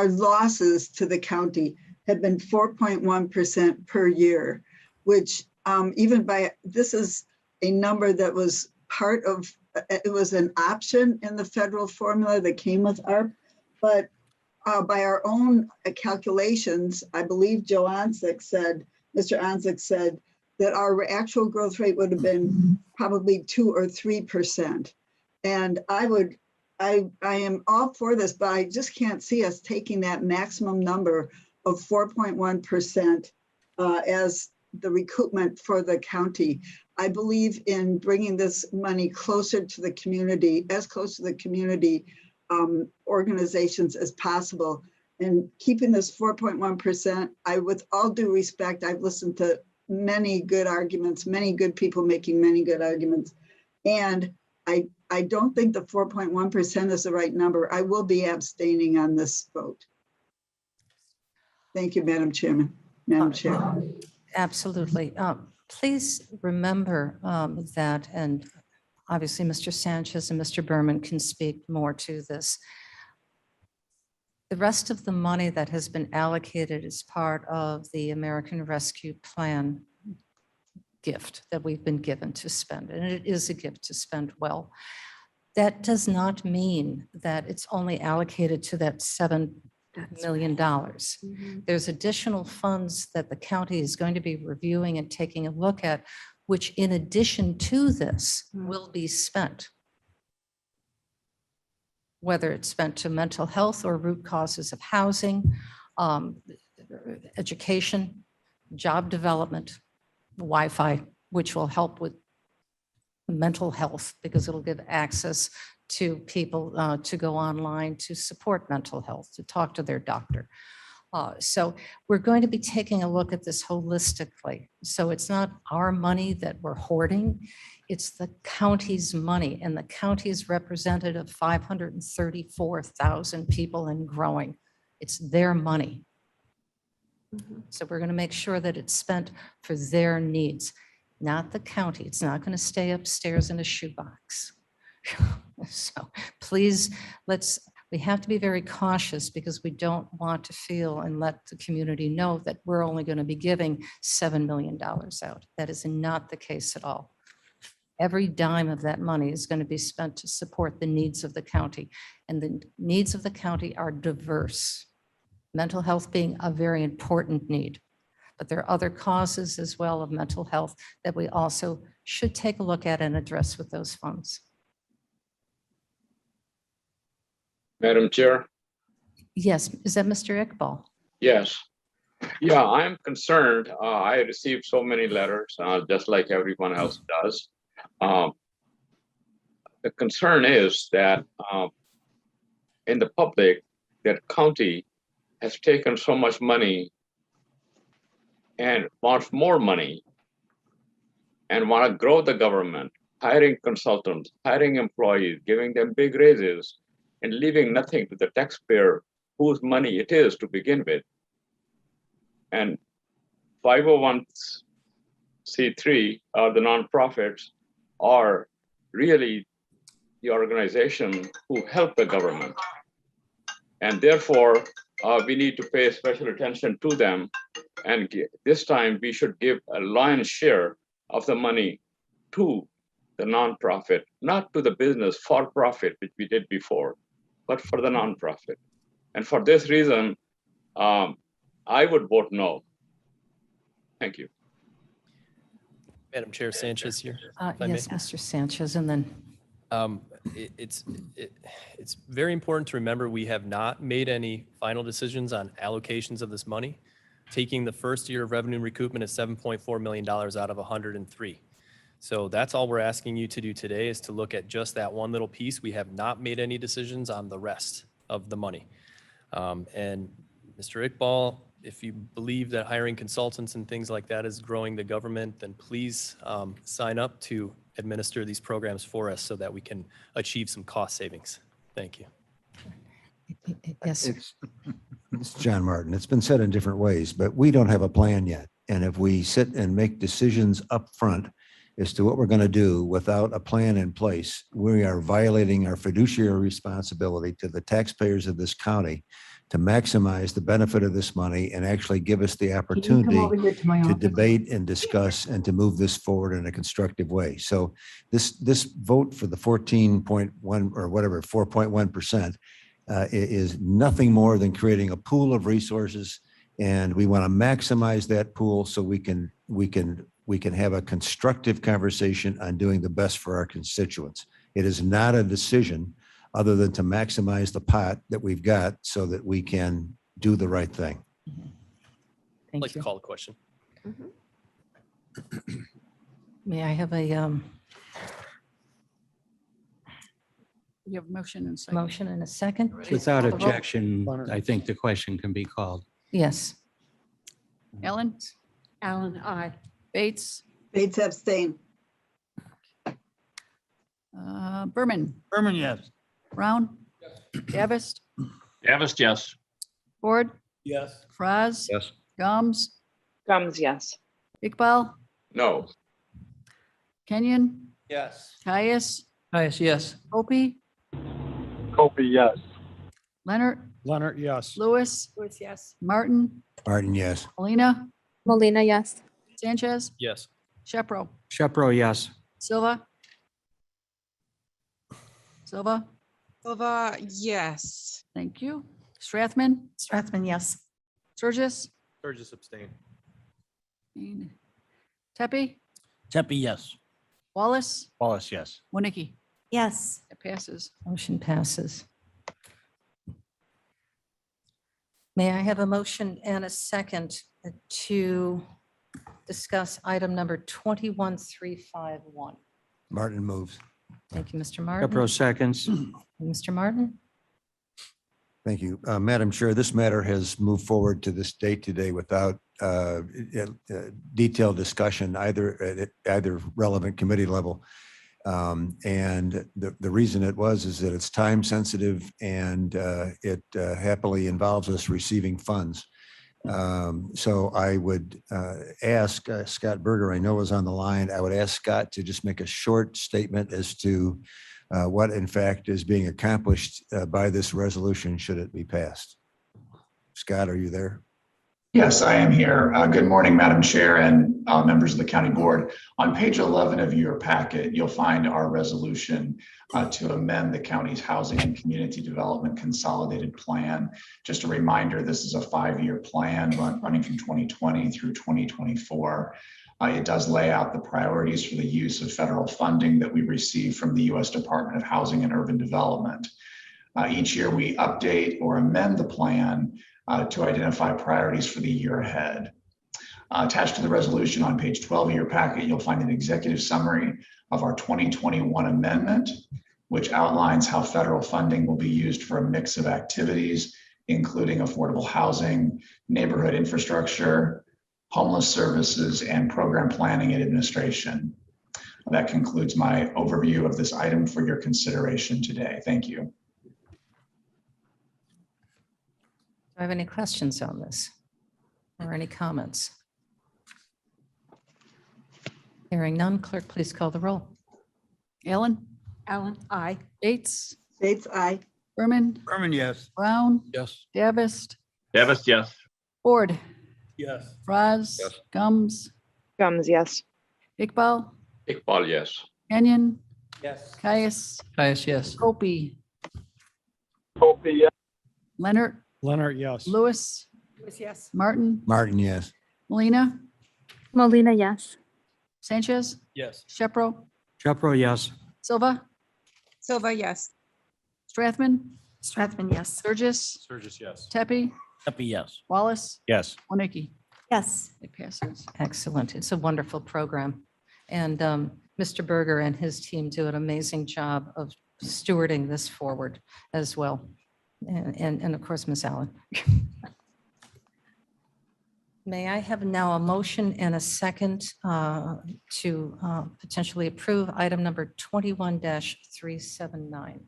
losses to the county have been 4.1% per year, which this is a number that was part of, it was an option in the federal formula that came with ARP, but by our own calculations, I believe Mr. Onsick said that our actual growth rate would have been probably 2 or 3%. And I am all for this, but I just can't see us taking that maximum number of 4.1% as the recoupment for the county. I believe in bringing this money closer to the community, as close to the community organizations as possible, and keeping this 4.1%. With all due respect, I've listened to many good arguments, many good people making many good arguments. And I don't think the 4.1% is the right number. I will be abstaining on this vote. Thank you, Madam Chairman. Madam Chair. Absolutely. Please remember that, and obviously Mr. Sanchez and Mr. Berman can speak more to this. The rest of the money that has been allocated is part of the American Rescue Plan gift that we've been given to spend, and it is a gift to spend well. That does not mean that it's only allocated to that 7 million. There's additional funds that the county is going to be reviewing and taking a look at, which in addition to this will be spent. Whether it's spent to mental health or root causes of housing, education, job development, Wi-Fi, which will help with mental health because it'll give access to people to go online to support mental health, to talk to their doctor. So we're going to be taking a look at this holistically. So it's not our money that we're hoarding, it's the county's money, and the county is represented of 534,000 people and growing. It's their money. So we're going to make sure that it's spent for their needs, not the county. It's not going to stay upstairs in a shoebox. So please, we have to be very cautious because we don't want to feel and let the community know that we're only going to be giving $7 million out. That is not the case at all. Every dime of that money is going to be spent to support the needs of the county. And the needs of the county are diverse. Mental health being a very important need. But there are other causes as well of mental health that we also should take a look at and address with those funds. Madam Chair? Yes, is that Mr. Iqbal? Yes. Yeah, I'm concerned. I received so many letters, just like everyone else does. The concern is that in the public, that county has taken so much money and wants more money and want to grow the government, hiring consultants, hiring employees, giving them big raises, and leaving nothing to the taxpayer whose money it is to begin with. And 501c3 or the nonprofits are really the organization who help the government. And therefore, we need to pay special attention to them. And this time we should give a lion's share of the money to the nonprofit, not to the business for profit, which we did before, but for the nonprofit. And for this reason, I would vote no. Thank you. Madam Chair, Sanchez here. if I may. Yes, Mr. Sanchez, and then It's very important to remember we have not made any final decisions on allocations of this money. Taking the first year of revenue recoupment is $7.4 million out of 103. So that's all we're asking you to do today is to look at just that one little piece. We have not made any decisions on the rest of the money. And Mr. Iqbal, if you believe that hiring consultants and things like that is growing the government, then please sign up to administer these programs for us so that we can achieve some cost savings. Thank you. yes, sir. It's John Martin. It's been said in different ways, but we don't have a plan yet. And if we sit and make decisions up front as to what we're going to do without a plan in place, we are violating our fiduciary responsibility to the taxpayers of this county to maximize the benefit of this money and actually give us the opportunity to debate and discuss and to move this forward in a constructive way. So this vote for the 14.1 or whatever, 4.1% is nothing more than creating a pool of resources. And we want to maximize that pool so we can have a constructive conversation on doing the best for our constituents. It is not a decision other than to maximize the pot that we've got so that we can do the right thing. I'd like to call a question. May I have a You have a motion and second. motion and a second? Please Without call the roll. objection, I think the question can be called. Yes. Ellen? Alan, aye. Bates? Bates abstain. Berman? Berman, yes. Brown? Davis? Davis, yes. Ford? Yes. Franz? Yes. Gums? Gums, yes. Iqbal? No. Kenyon? Yes. Caius? Caius, yes. Opie? Kopi, yes. Leonard? Leonard, yes. Lewis? Lewis, yes. Martin? Martin, yes. Molina? Molina, yes. Sanchez? Yes. Shepro? Shepro, yes. Silva? Silva? Silva, yes. Thank you. Strathman, Strathman, yes. Sturgis, Sturgis abstain. Kane, Tepe, Tepe, yes. Wallace, Wallace, yes. Winnicke. Yes. It passes. Motion passes. May I have a motion and a second to discuss item number 21351? Martin moves. Thank you, Mr. Martin. Shepro seconds. Mr. Martin? Thank you. Madam Chair, this matter has moved forward to this date today without detailed discussion either at either relevant committee level. And the reason it is that it's time sensitive and it happily involves us receiving funds. So I would ask Scott Berger, I know is on the line. I would ask Scott to just make a short statement as to what in fact is being accomplished by this resolution should it be passed. Scott, are you there? Yes, I am here. Good morning, Madam Chair and members of the County Board. On page 11 of your packet, you'll find our resolution to amend the county's Housing and Community Development Consolidated Plan. Just a reminder, this is a 5-year plan running from 2020 through 2024. It does lay out the priorities for the use of federal funding that we receive from the U.S. Department of Housing and Urban Development. Each year we update or amend the plan to identify priorities for the year ahead. Attached to the resolution on page 12 of your packet, you'll find an executive summary of our 2021 amendment, which outlines how federal funding will be used for a mix of activities, including affordable housing, neighborhood infrastructure, homeless services, and program planning and administration. That concludes my overview of this item for your consideration today. Thank you. Do I have any questions on this or any comments? Hearing none, clerk, please call the roll. Allen, Allen, aye. Bates, Bates, aye. Berman, Berman, yes. Brown, Yes. Davis, Davis, yes. Ford, Yes. Fraz, Yes. Gums, Gums, yes. Iqbal, Iqbal, yes. Kenyon, Yes. Caius, Caius, yes. Opie, Opie, yes. Leonard, Leonard, yes. Lewis, Yes. Martin, Martin, yes. Molina, Molina, yes. Sanchez, Yes. Shepro, Shepro, yes. Silva, Silva, yes. Strathman, Strathman, yes. Sturgis, Sturgis, yes. Tepe, Tepe, yes. Wallace, Yes. Winnicke. Yes. It passes. Excellent. It's a wonderful program. And Mr. Berger and his team do an amazing job of stewarding this forward as well. And of course, Ms. Allen. May I have now a motion and a second to potentially approve item number 21-379?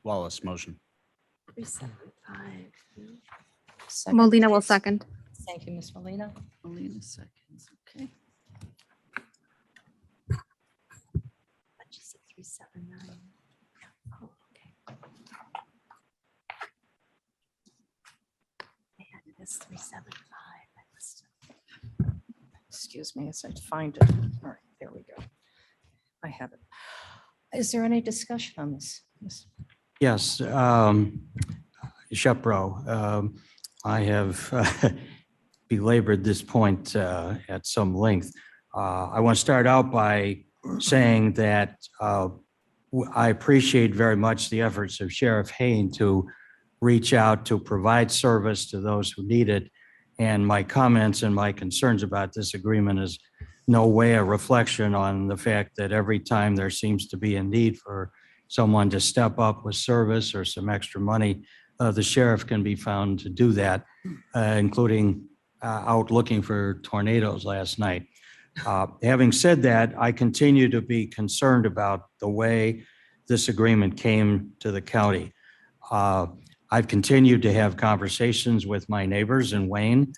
Wallace, motion. 375. Second, Molina will please. second. Thank you, Ms. Molina. Molina seconds, okay. But you said 379. Oh, okay. I had it as 375. I must have- Excuse me as I find it. All right, there we go. I have it. Is there any discussion on this? Yes. Yes, Shepro, I have belabored this point at some length. I want to start out by saying that I appreciate very much the efforts of Sheriff Kane to reach out to provide service to those who need it. And my comments and my concerns about this agreement is no way a reflection on the fact that every time there seems to be a need for someone to step up with service or some extra money, the sheriff can be found to do that, including out looking for tornadoes last night. Having said that, I continue to be concerned about the way this agreement came to the county. I've continued to have conversations with my neighbors in Wayne.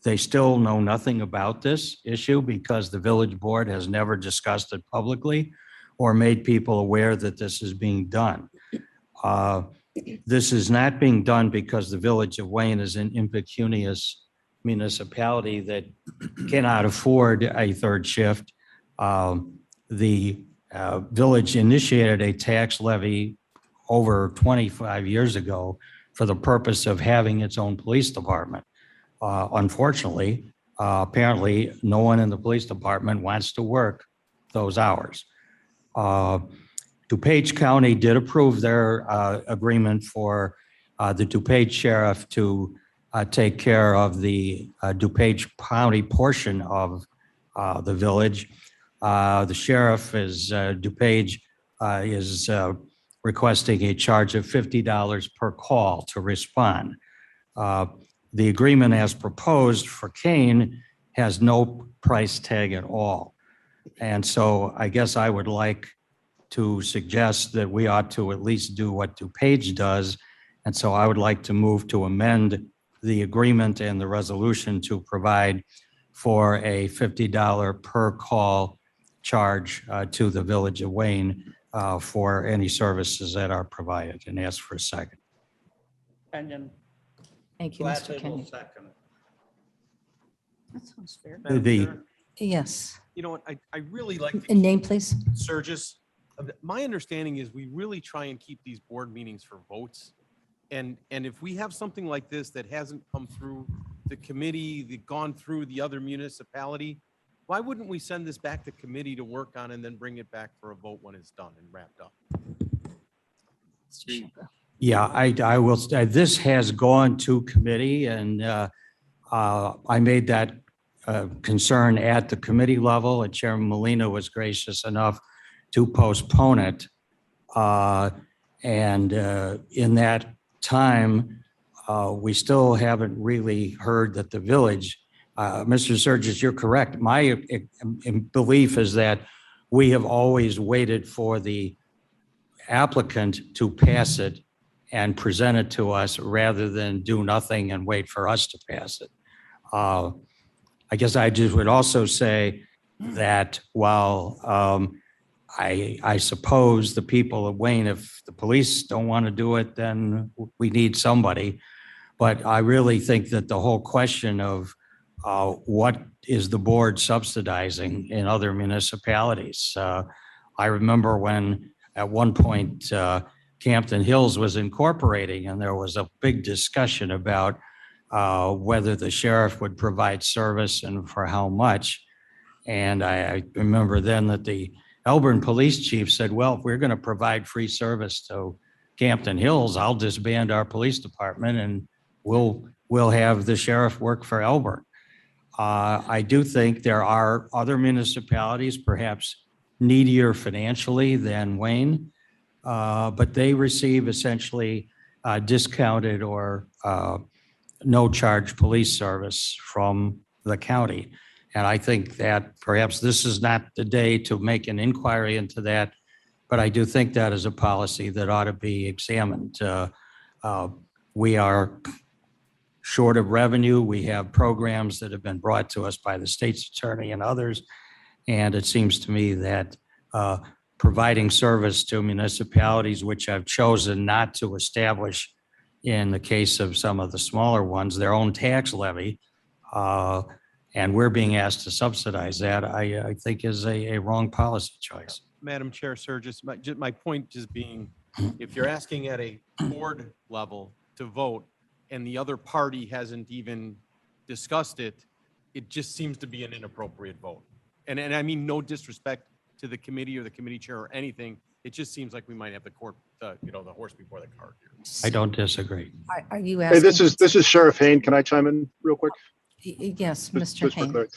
They still know nothing about this issue because the village board has never discussed it publicly or made people aware that this is being done. This is not being done because the village of Wayne is an impecunious municipality that cannot afford a third shift. The village initiated a tax levy over 25 years ago for the purpose of having its own police department. Unfortunately, apparently, no one in the police department wants to work those hours. DuPage County did approve their agreement for the DuPage Sheriff to take care of the DuPage County portion of the village. The sheriff is, DuPage is requesting a charge of $50 per call to respond. The agreement as proposed for Kane has no price tag at all. And so I guess I would like to suggest that we ought to at least do what DuPage does. And so I would like to move to amend the agreement and the resolution to provide for a $50 per call charge to the Village of Wayne for any services that are provided, and ask for a second. Kenyon. Thank you, Mr. Kenyon. That sounds fair. Yes. You know what, I really like. And name, please. Surges. My understanding is we really try and keep these board meetings for votes. And if we have something like this that hasn't come through the committee, gone through the other municipality, why wouldn't we send this back to committee to work on and then bring it back for a vote when it's done and wrapped up? Yeah, I will say this has gone to committee, and I made that concern at the committee level, and Chairman Molina was gracious enough to postpone it. And in that time, we still haven't really heard that the village, Mr. Surges, you're correct. My belief is that we have always waited for the applicant to pass it and present it to us rather than do nothing and wait for us to pass it. I guess I just would also say that while I suppose the people of Wayne, if the police don't want to do it, then we need somebody. But I really think that the whole question of what is the board subsidizing in other municipalities? I remember when at one point Campton Hills was incorporating, and there was a big discussion about whether the sheriff would provide service and for how much. And I remember then that the Elburn police chief said, well, if we're going to provide free service to Campton Hills, I'll disband our police department and we'll have the sheriff work for Elburn. I do think there are other municipalities perhaps needier financially than Wayne, but they receive essentially discounted or no charge police service from the county. And I think that perhaps this is not the day to make an inquiry into that, but I do think that is a policy that ought to be examined. We are short of revenue. We have programs that have been brought to us by the state's attorney and others. And it seems to me that providing service to municipalities, which have chosen not to establish, in the case of some of the smaller ones, their own tax levy, and we're being asked to subsidize that, I think is a wrong policy choice. Madam Chair, Surges, my point just being, if you're asking at a board level to vote and the other party hasn't even discussed it, it just seems to be an inappropriate vote. And I mean, no disrespect to the committee or the committee chair or anything. It just seems like we might have the horse before the cart here. I don't disagree. Are you Hey, asking? this is Sheriff Hayne. Can I chime in real quick? Yes, Just Mr. for Hayne. clarity.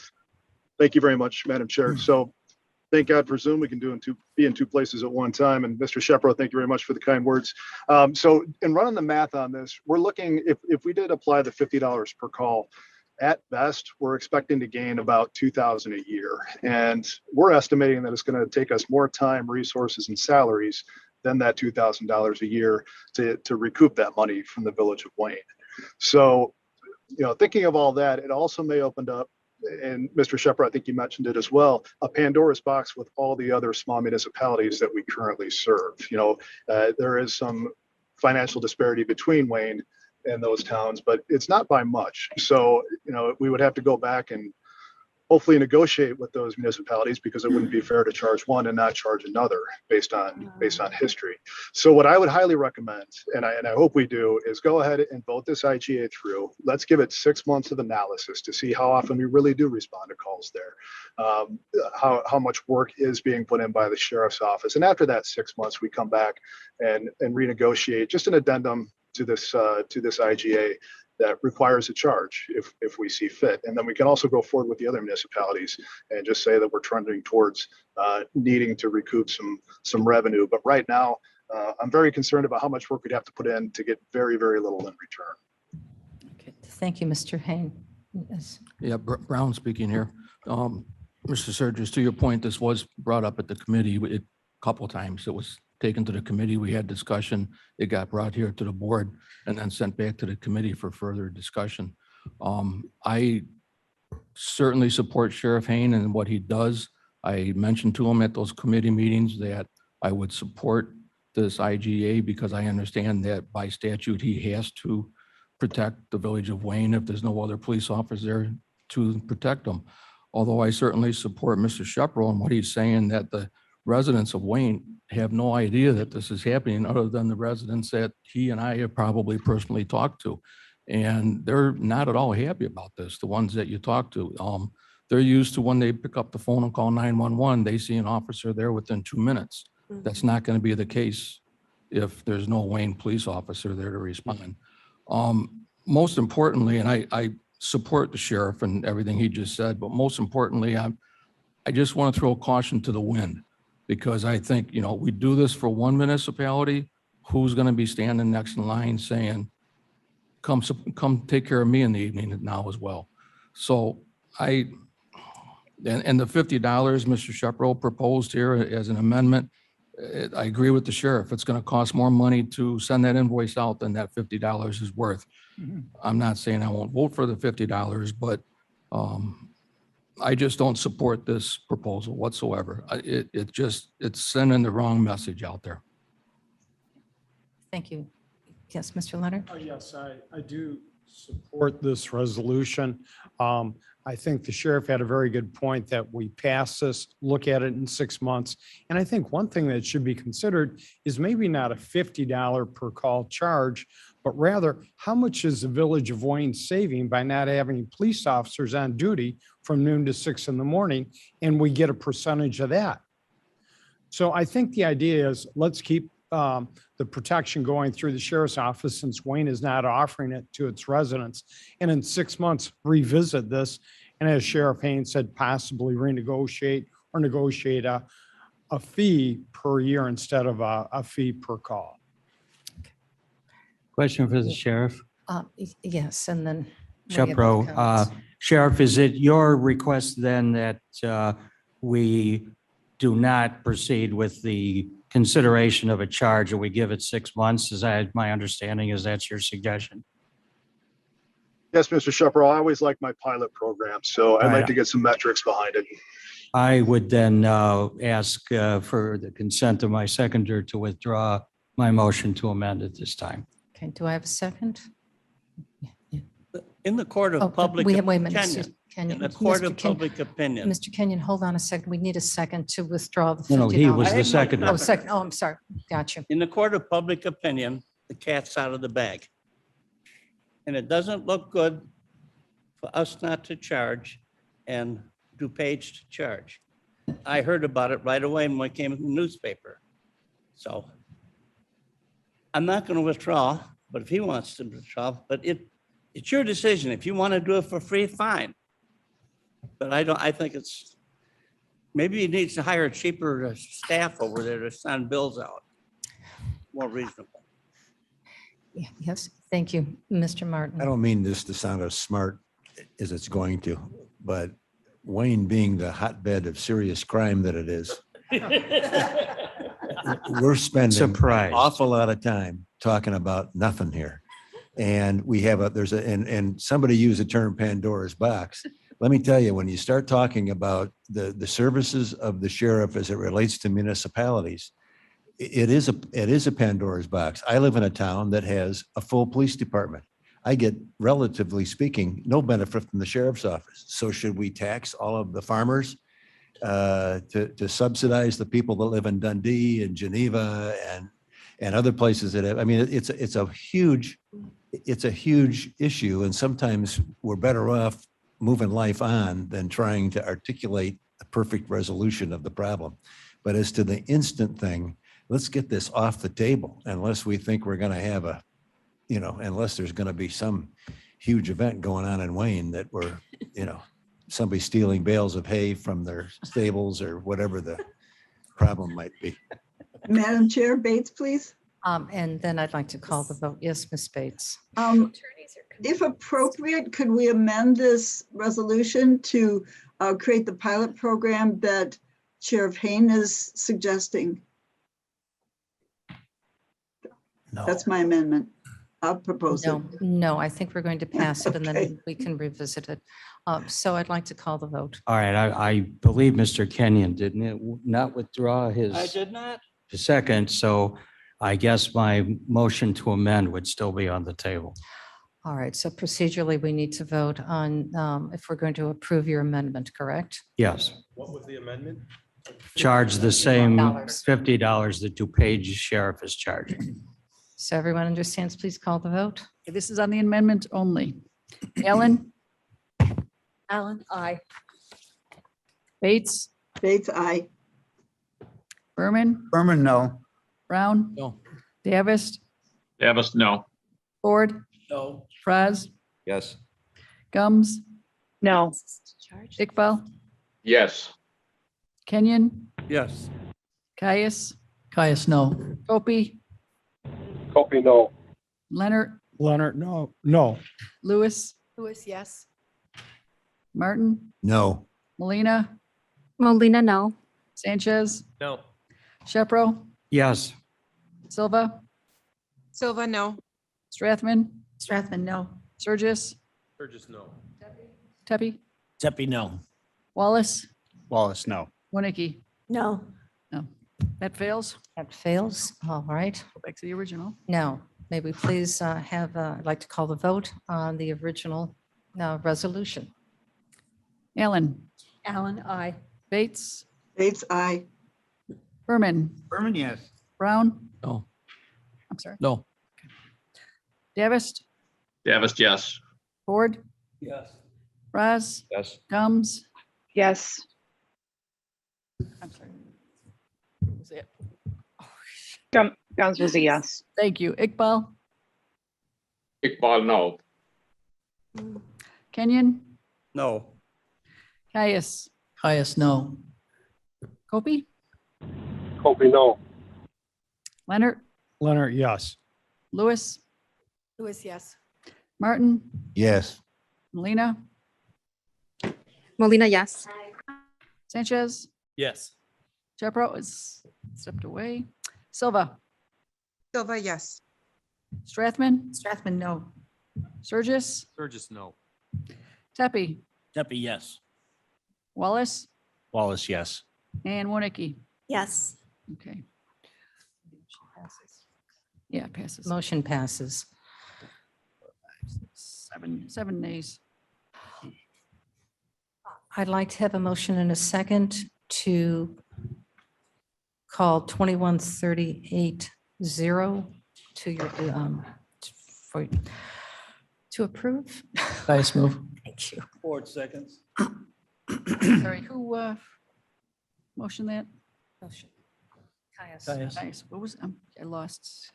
Thank you very much, Madam Chair. So thank God for Zoom. We can be in two places at one time. And Mr. Shepro, thank you very much for the kind words. So in running the math on this, we're looking, if we did apply the $50 per call, at best, we're expecting to gain about $2,000 a year. And we're estimating that it's going to take us more time, resources, and salaries than that $2,000 a year to recoup that money from the Village of Wayne. So, thinking of all that, it also may open up, and Mr. Shepard, I think you mentioned it as well, a Pandora's box with all the other small municipalities that we currently serve. There is some financial disparity between Wayne and those towns, but it's not by much. So, we would have to go back and hopefully negotiate with those municipalities, because it wouldn't be fair to charge one and not charge another based on history. So what I would highly recommend, and I hope we do, is go ahead and vote this IGA through. Let's give it 6 months of analysis to see how often we really do respond to calls there, how much work is being put in by the sheriff's office, and after that 6 months, we come back and renegotiate just an addendum to this IGA that requires a charge if we see fit. And then we can also go forward with the other municipalities and just say that we're trending towards needing to recoup some revenue. But right now, I'm very concerned about how much work we'd have to put in to get very, very little in return. Okay, thank you, Mr. Hain. Yes. Yeah, Brown speaking here. Mr. Surges, to your point, this was brought up at the committee a couple of times. It was taken to the committee. We had discussion. It got brought here to the board and then sent back to the committee for further discussion. I certainly support Sheriff Hain and what he does. I mentioned to him at those committee meetings that I would support this IGA because I understand that by statute, he has to protect the village of Wayne if there's no other police officer there to protect them. Although I certainly support Mr. Shepro and what he's saying, that the residents of Wayne have no idea that this is happening other than the residents that he and I have probably personally talked to. And they're not at all happy about this, the ones that you talk to. They're used to when they pick up the phone and call 911, they see an officer there within 2 minutes. That's not going to be the case if there's no Wayne police officer there to respond. Most importantly, and I support the sheriff and everything he just said, but most importantly, I just want to throw caution to the wind, because I think, you know, we do this for one municipality, who's going to be standing next in line saying, come take care of me in the evening now as well. So and the $50 Mr. Shepro proposed here as an amendment, I agree with the sheriff. It's going to cost more money to send that invoice out than that $50 is worth. I'm not saying I won't vote for the $50, but I just don't support this proposal whatsoever. It's sending the wrong message out there. Thank you. Yes, Mr. Leonard? Yes, I do support this resolution. I think the sheriff had a very good point that we pass this, look at it in 6 months. And I think one thing that should be considered is maybe not a $50 per call charge, but rather how much is the village of Wayne saving by not having police officers on duty from noon to 6 in the morning, and we get a percentage of that. So I think the idea is let's keep the protection going through the sheriff's office, since Wayne is not offering it to its residents. And in 6 months, revisit this. And as Sheriff Haynes said, possibly renegotiate or negotiate a fee per year instead of a fee per call. Question for the sheriff. Yes, and then. Shepro, Sheriff, is it your request then that we do not proceed with the consideration of a charge, or we give it 6 months? Is that my understanding? Is that your suggestion? Yes, Mr. Shepro, I always like my pilot program, so I'd like to get some metrics behind it. I would then ask for the consent of my seconder to withdraw my motion to amend at this time. Okay, do I have a second? In the court of public wait a minute, opinion, Kenyon. in the court of Mr. Ken- public opinion, Mr. Kenyon, hold on a second. We need a second to withdraw the $50. No, he was the seconder. Oh, second. Oh, I'm sorry. Got you. in the court of public opinion, the cat's out of the bag. And it doesn't look good for us not to charge and DuPage to charge. I heard about it right away when it came in the newspaper. So I'm not going to withdraw, but if he wants to withdraw, but it's your decision. If you want to do it for free, fine. But I think it's, maybe he needs to hire a cheaper staff over there to send bills out. More reasonable. Yeah, yes, thank you, Mr. Martin. I don't mean this to sound as smart as it's going to, but Wayne being the hotbed of serious crime that it is, we're spending an awful lot of time talking about nothing here. And we have and somebody used the term Pandora's box. Let me tell you, when you start talking about the services of the sheriff as it relates to municipalities, it is a Pandora's box. I live in a town that has a full police department. I get, relatively speaking, no benefit from the sheriff's office. So should we tax all of the farmers to subsidize the people that live in Dundee and Geneva and other places that have, I mean, it's a huge issue. And sometimes we're better off moving life on than trying to articulate a perfect resolution of the problem. But as to the instant thing, let's get this off the table unless we think we're going to have a, unless there's going to be some huge event going on in Wayne that we're, somebody stealing bales of hay from their stables or whatever the problem might be. Madam Chair, Bates, please. And then I'd like to call the vote. Yes, Ms. Bates. If appropriate, could we amend this resolution to create the pilot program that Sheriff Hayne is suggesting? No. That's my amendment. I'll propose it. No, I think we're going to pass it and Okay. then we can revisit it. So I'd like to call the vote. All right, I believe Mr. Kenyon didn't it not withdraw his. I did not. His second, so I guess my motion to amend would still be on the table. All right, so procedurally, we need to vote on if we're going to approve your amendment, correct? Yes, What was the amendment? charge the same $50. $50 that DuPage Sheriff is charging. So everyone understands, please call the vote. Okay, this is on the amendment only. Ellen, Alan, aye. Bates, Bates, aye. Berman, Berman, no. Brown, No. Davis, Davis, no. Ford, No. Franz, Yes. Gums, No. Iqbal, Yes. Kenyon, Yes. Caius, Caius, no. Copy, Copy, no. Leonard, Leonard, no, no. Lewis, Lewis, yes. Martin, No. Molina, Molina, no. Sanchez, No. Shepro, Yes, Silva, Silva, no. Strathman, Strathman, no. Surgis, Burgess, no. Tepe, Zepi, no. Wallace, Wallace, no. Winnicke. No. No. That fails. That fails. All right. Go back to the original. Now, may we please I'd like to call the vote on the original resolution. Allen, Alan, aye. Bates, Bates, aye. Berman, Berman, yes. Brown, No. I'm sorry, No. Davis, Davis, yes. Ford, Yes. Raz, Yes. Gums, Yes. I'm sorry. What was it? Gums was a yes. Thank you. Iqbal, Iqbal, no. Kenyon, No. Caius, Caius, no. Copy, Copy, no. Leonard, Leonard, yes. Lewis, Lewis, yes. Martin, Yes. Molina, Molina, yes. Sanchez, Yes. Shepro is stepped away. Silva, Silva, yes. Strathman, Strathman, no. Surgis, Burgess, no. Tepe, Zepi, yes. Wallace, Wallace, yes. and Winnicke. Yes. Okay. Yeah, it passes. Motion passes. Seven nays. I'd like to have a motion and a second to call 2138-0 to your, to approve. Caius, move. Thank you. Ford, seconds. Sorry, who motioned that? Caius. Caius. Nice. What was, I lost.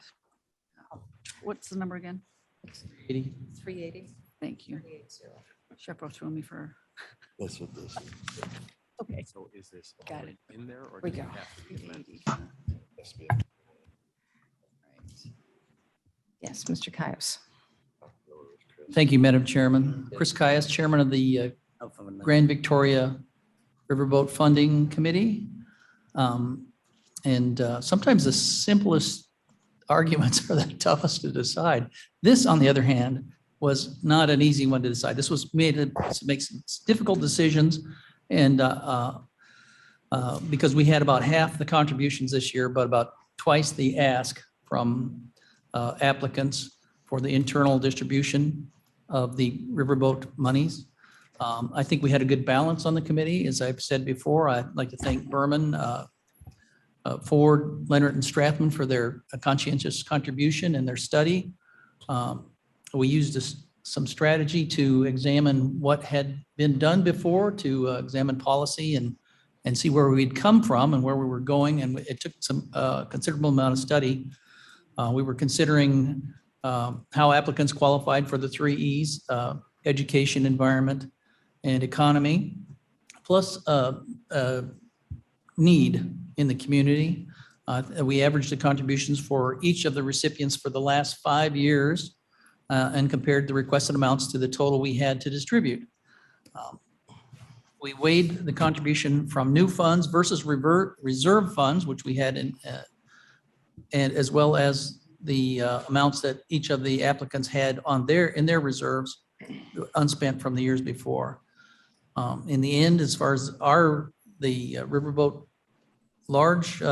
What's the number again? 80. 380. Thank you. Shepro threw me for, That's what this. okay. So is this Got already in there or We does it go. have to be amended? 380. Yes, Mr. Caius. Thank you, Madam Chairman. Chris Caius, Chairman of the Grand Victoria Riverboat Funding Committee. And sometimes the simplest arguments are the toughest to decide. This, on the other hand, was not an easy one to decide. This was made to make some difficult decisions. And because we had about half the contributions this year, but about twice the ask from applicants for the internal distribution of the riverboat monies. I think we had a good balance on the committee. As I've said before, I'd like to thank Berman, Ford, Leonard, and Strathman for their conscientious contribution and their study. We used some strategy to examine what had been done before, to examine policy and see where we'd come from and where we were going. And it took some considerable amount of study. We were considering how applicants qualified for the 3 E's, education, environment, and economy, plus need in the community. We averaged the contributions for each of the recipients for the last 5 years and compared the requested amounts to the total we had to distribute. We weighed the contribution from new funds versus reserve funds, which we had and as well as the amounts that each of the applicants had on in their reserves unspent from the years before. In the end, as far as the riverboat large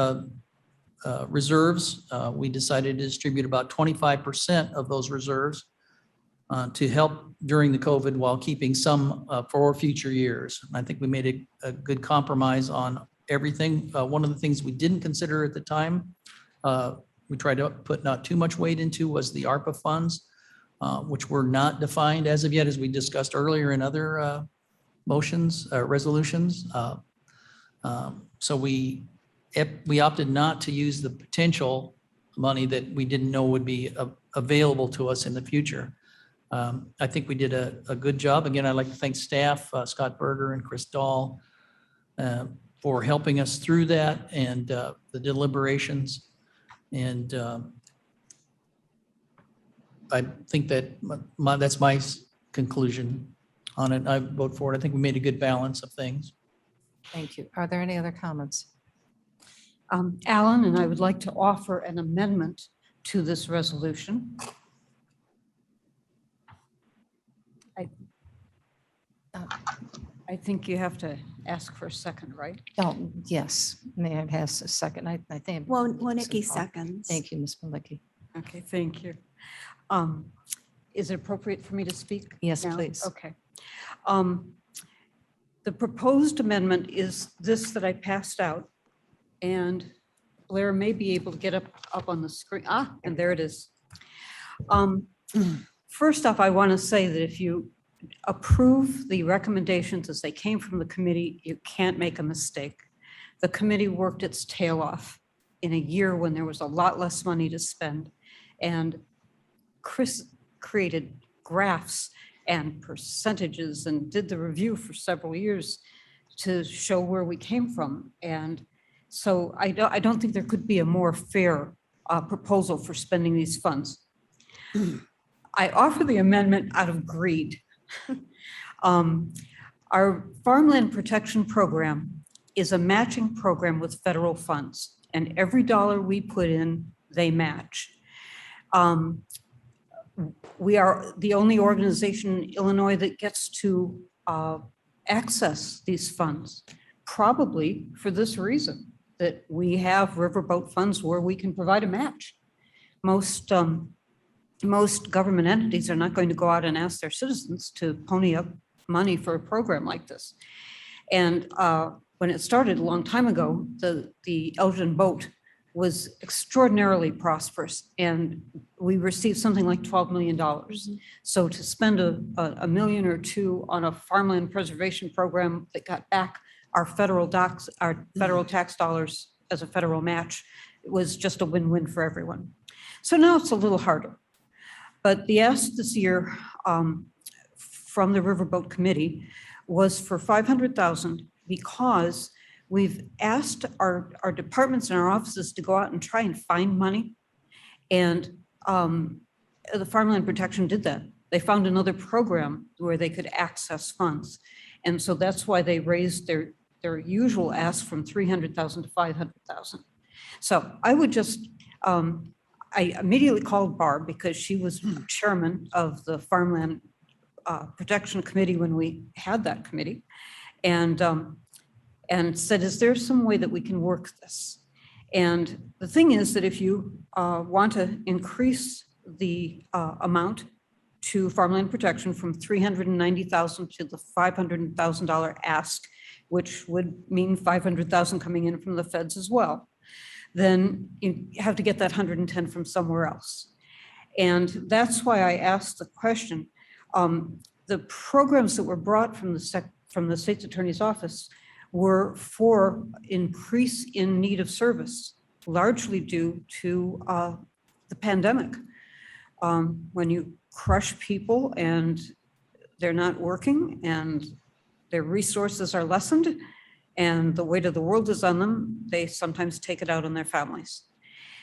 reserves, we decided to distribute about 25% of those reserves to help during the COVID while keeping some for future years. And I think we made a good compromise on everything. One of the things we didn't consider at the time, we tried to put not too much weight into, was the ARPA funds, which were not defined as of yet, as we discussed earlier in other motions, resolutions. So we opted not to use the potential money that we didn't know would be available to us in the future. I think we did a good job. Again, I'd like to thank staff, Scott Berger and Chris Dahl, for helping us through that and the deliberations. And I think that that's my conclusion on it. I vote for it. I think we made a good balance of things. Thank you. Are there any other comments? Alan, and I would like to offer an amendment to this resolution. I think you have to ask for a second, right? Oh, yes. May I have a second? I think. Wanicki seconds. Thank you, Ms. Malicki. Okay, thank you. Is it appropriate for me to speak? Yes, now? please. Okay. The proposed amendment is this that I passed out, and Blair may be able to get up on the screen. And there it is. First off, I want to say that if you approve the recommendations as they came from the committee, you can't make a mistake. The committee worked its tail off in a year when there was a lot less money to spend. And Chris created graphs and percentages and did the review for several years to show where we came from. And so I don't think there could be a more fair proposal for spending these funds. I offer the amendment out of greed. Our farmland protection program is a matching program with federal funds, and every dollar we put in, they match. We are the only organization in Illinois that gets to access these funds, probably for this reason, that we have riverboat funds where we can provide a match. Most government entities are not going to go out and ask their citizens to pony up money for a program like this. And when it started a long time ago, the Elgin boat was extraordinarily prosperous, and we received something like $12 million. So to spend a million or two on a farmland preservation program that got back our federal tax dollars as a federal match, it was just a win-win for everyone. So now it's a little harder. But the ask this year from the Riverboat Committee was for $500,000 because we've asked our departments and our offices to go out and try and find money. And the Farmland Protection did that. They found another program where they could access funds. And so that's why they raised their usual ask from $300,000 to $500,000. So I would just, I immediately called Barb because she was chairman of the Farmland Protection Committee when we had that committee, and said, is there some way that we can work this? And the thing is that if you want to increase the amount to farmland protection from $390,000 to the $500,000 ask, which would mean 500,000 coming in from the feds as well, then you have to get that 110 from somewhere else. And that's why I asked the question. The programs that were brought from the state's attorney's office were for increase in need of service, largely due to the pandemic. When you crush people and they're not working and their resources are lessened and the weight of the world is on them, they sometimes take it out on their families.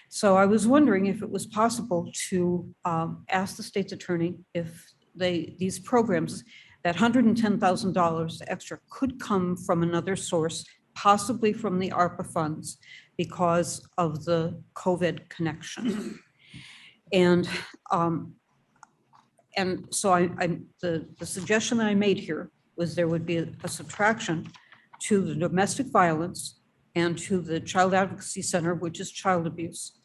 So I was wondering if it was possible to ask the state's attorney if these programs, that $110,000 extra could come from another source, possibly from the ARPA funds because of the COVID connection. And so the suggestion that I made here was there would be a subtraction to the domestic violence and to the Child Advocacy Center, which is child abuse,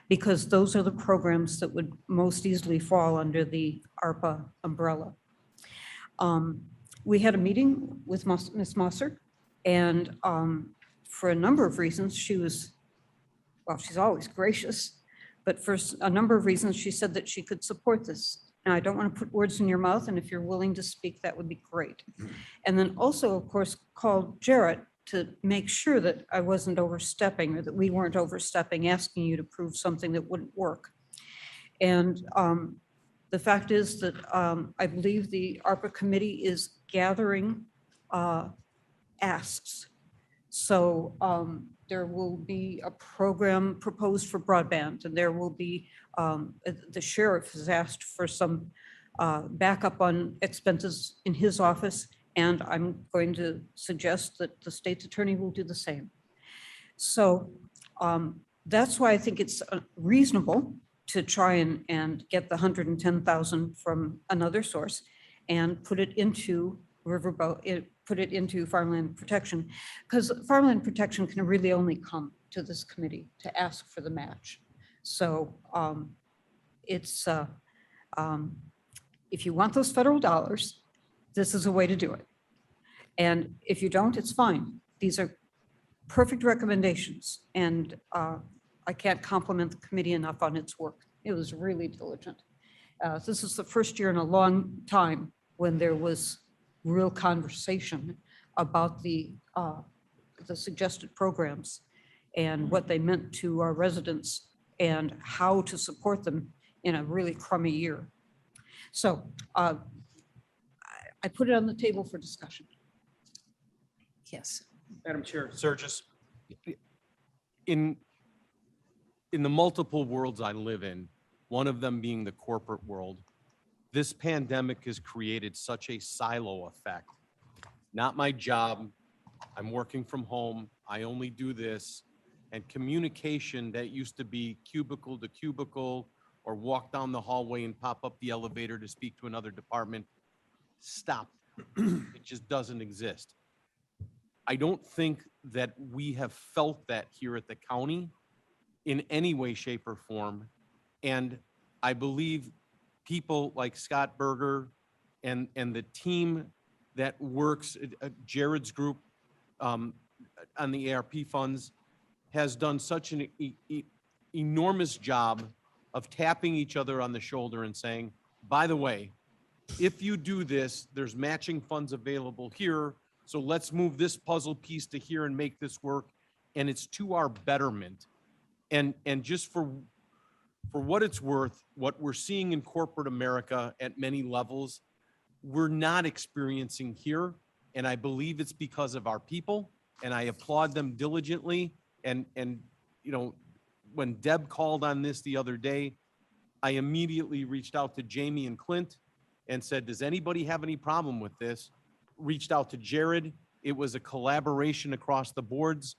because those are the programs that would most easily fall under the ARPA umbrella. We had a meeting with Ms. Mosser, and for a number of reasons, she's always gracious, but for a number of reasons, she said that she could support this. Now, I don't want to put words in your mouth, and if you're willing to speak, that would be great. And then also, of course, called Jarrett to make sure that I wasn't overstepping or that we weren't overstepping, asking you to prove something that wouldn't work. And the fact is that I believe the ARPA committee is gathering asks. So there will be a program proposed for broadband, and there will be, the sheriff has asked for some backup on expenses in his office, and I'm going to suggest that the state's attorney will do the same. So that's why I think it's reasonable to try and get the 110,000 from another source and put it into put it into farmland protection, because farmland protection can really only come to this committee to ask for the match. So it's if you want those federal dollars, this is a way to do it. And if you don't, it's fine. These are perfect recommendations, and I can't compliment the committee enough on its work. It was really diligent. This is the first year in a long time when there was real conversation about the suggested programs and what they meant to our residents and how to support them in a really crummy year. So I put it on the table for discussion. Yes. Madam Chair, Surges, in the multiple worlds I live in, one of them being the corporate world, this pandemic has created such a silo effect. Not my job, I'm working from home, I only do this, and communication that used to be cubicle to cubicle or walk down the hallway and pop up the elevator to speak to another department, stop. It just doesn't exist. I don't think that we have felt that here at the county in any way, shape, or form. And I believe people like Scott Berger and the team that works, Jared's group on the ARP funds, has done such an enormous job of tapping each other on the shoulder and saying, by the way, if you do this, there's matching funds available here. So let's move this puzzle piece to here and make this work. And it's to our betterment. And just for what it's worth, what we're seeing in corporate America at many levels, we're not experiencing here. And I believe it's because of our people, and I applaud them diligently. And you know, when Deb called on this the other day, I immediately reached out to Jamie and Clint and said, does anybody have any problem with this? Reached out to Jared. It was a collaboration across the boards.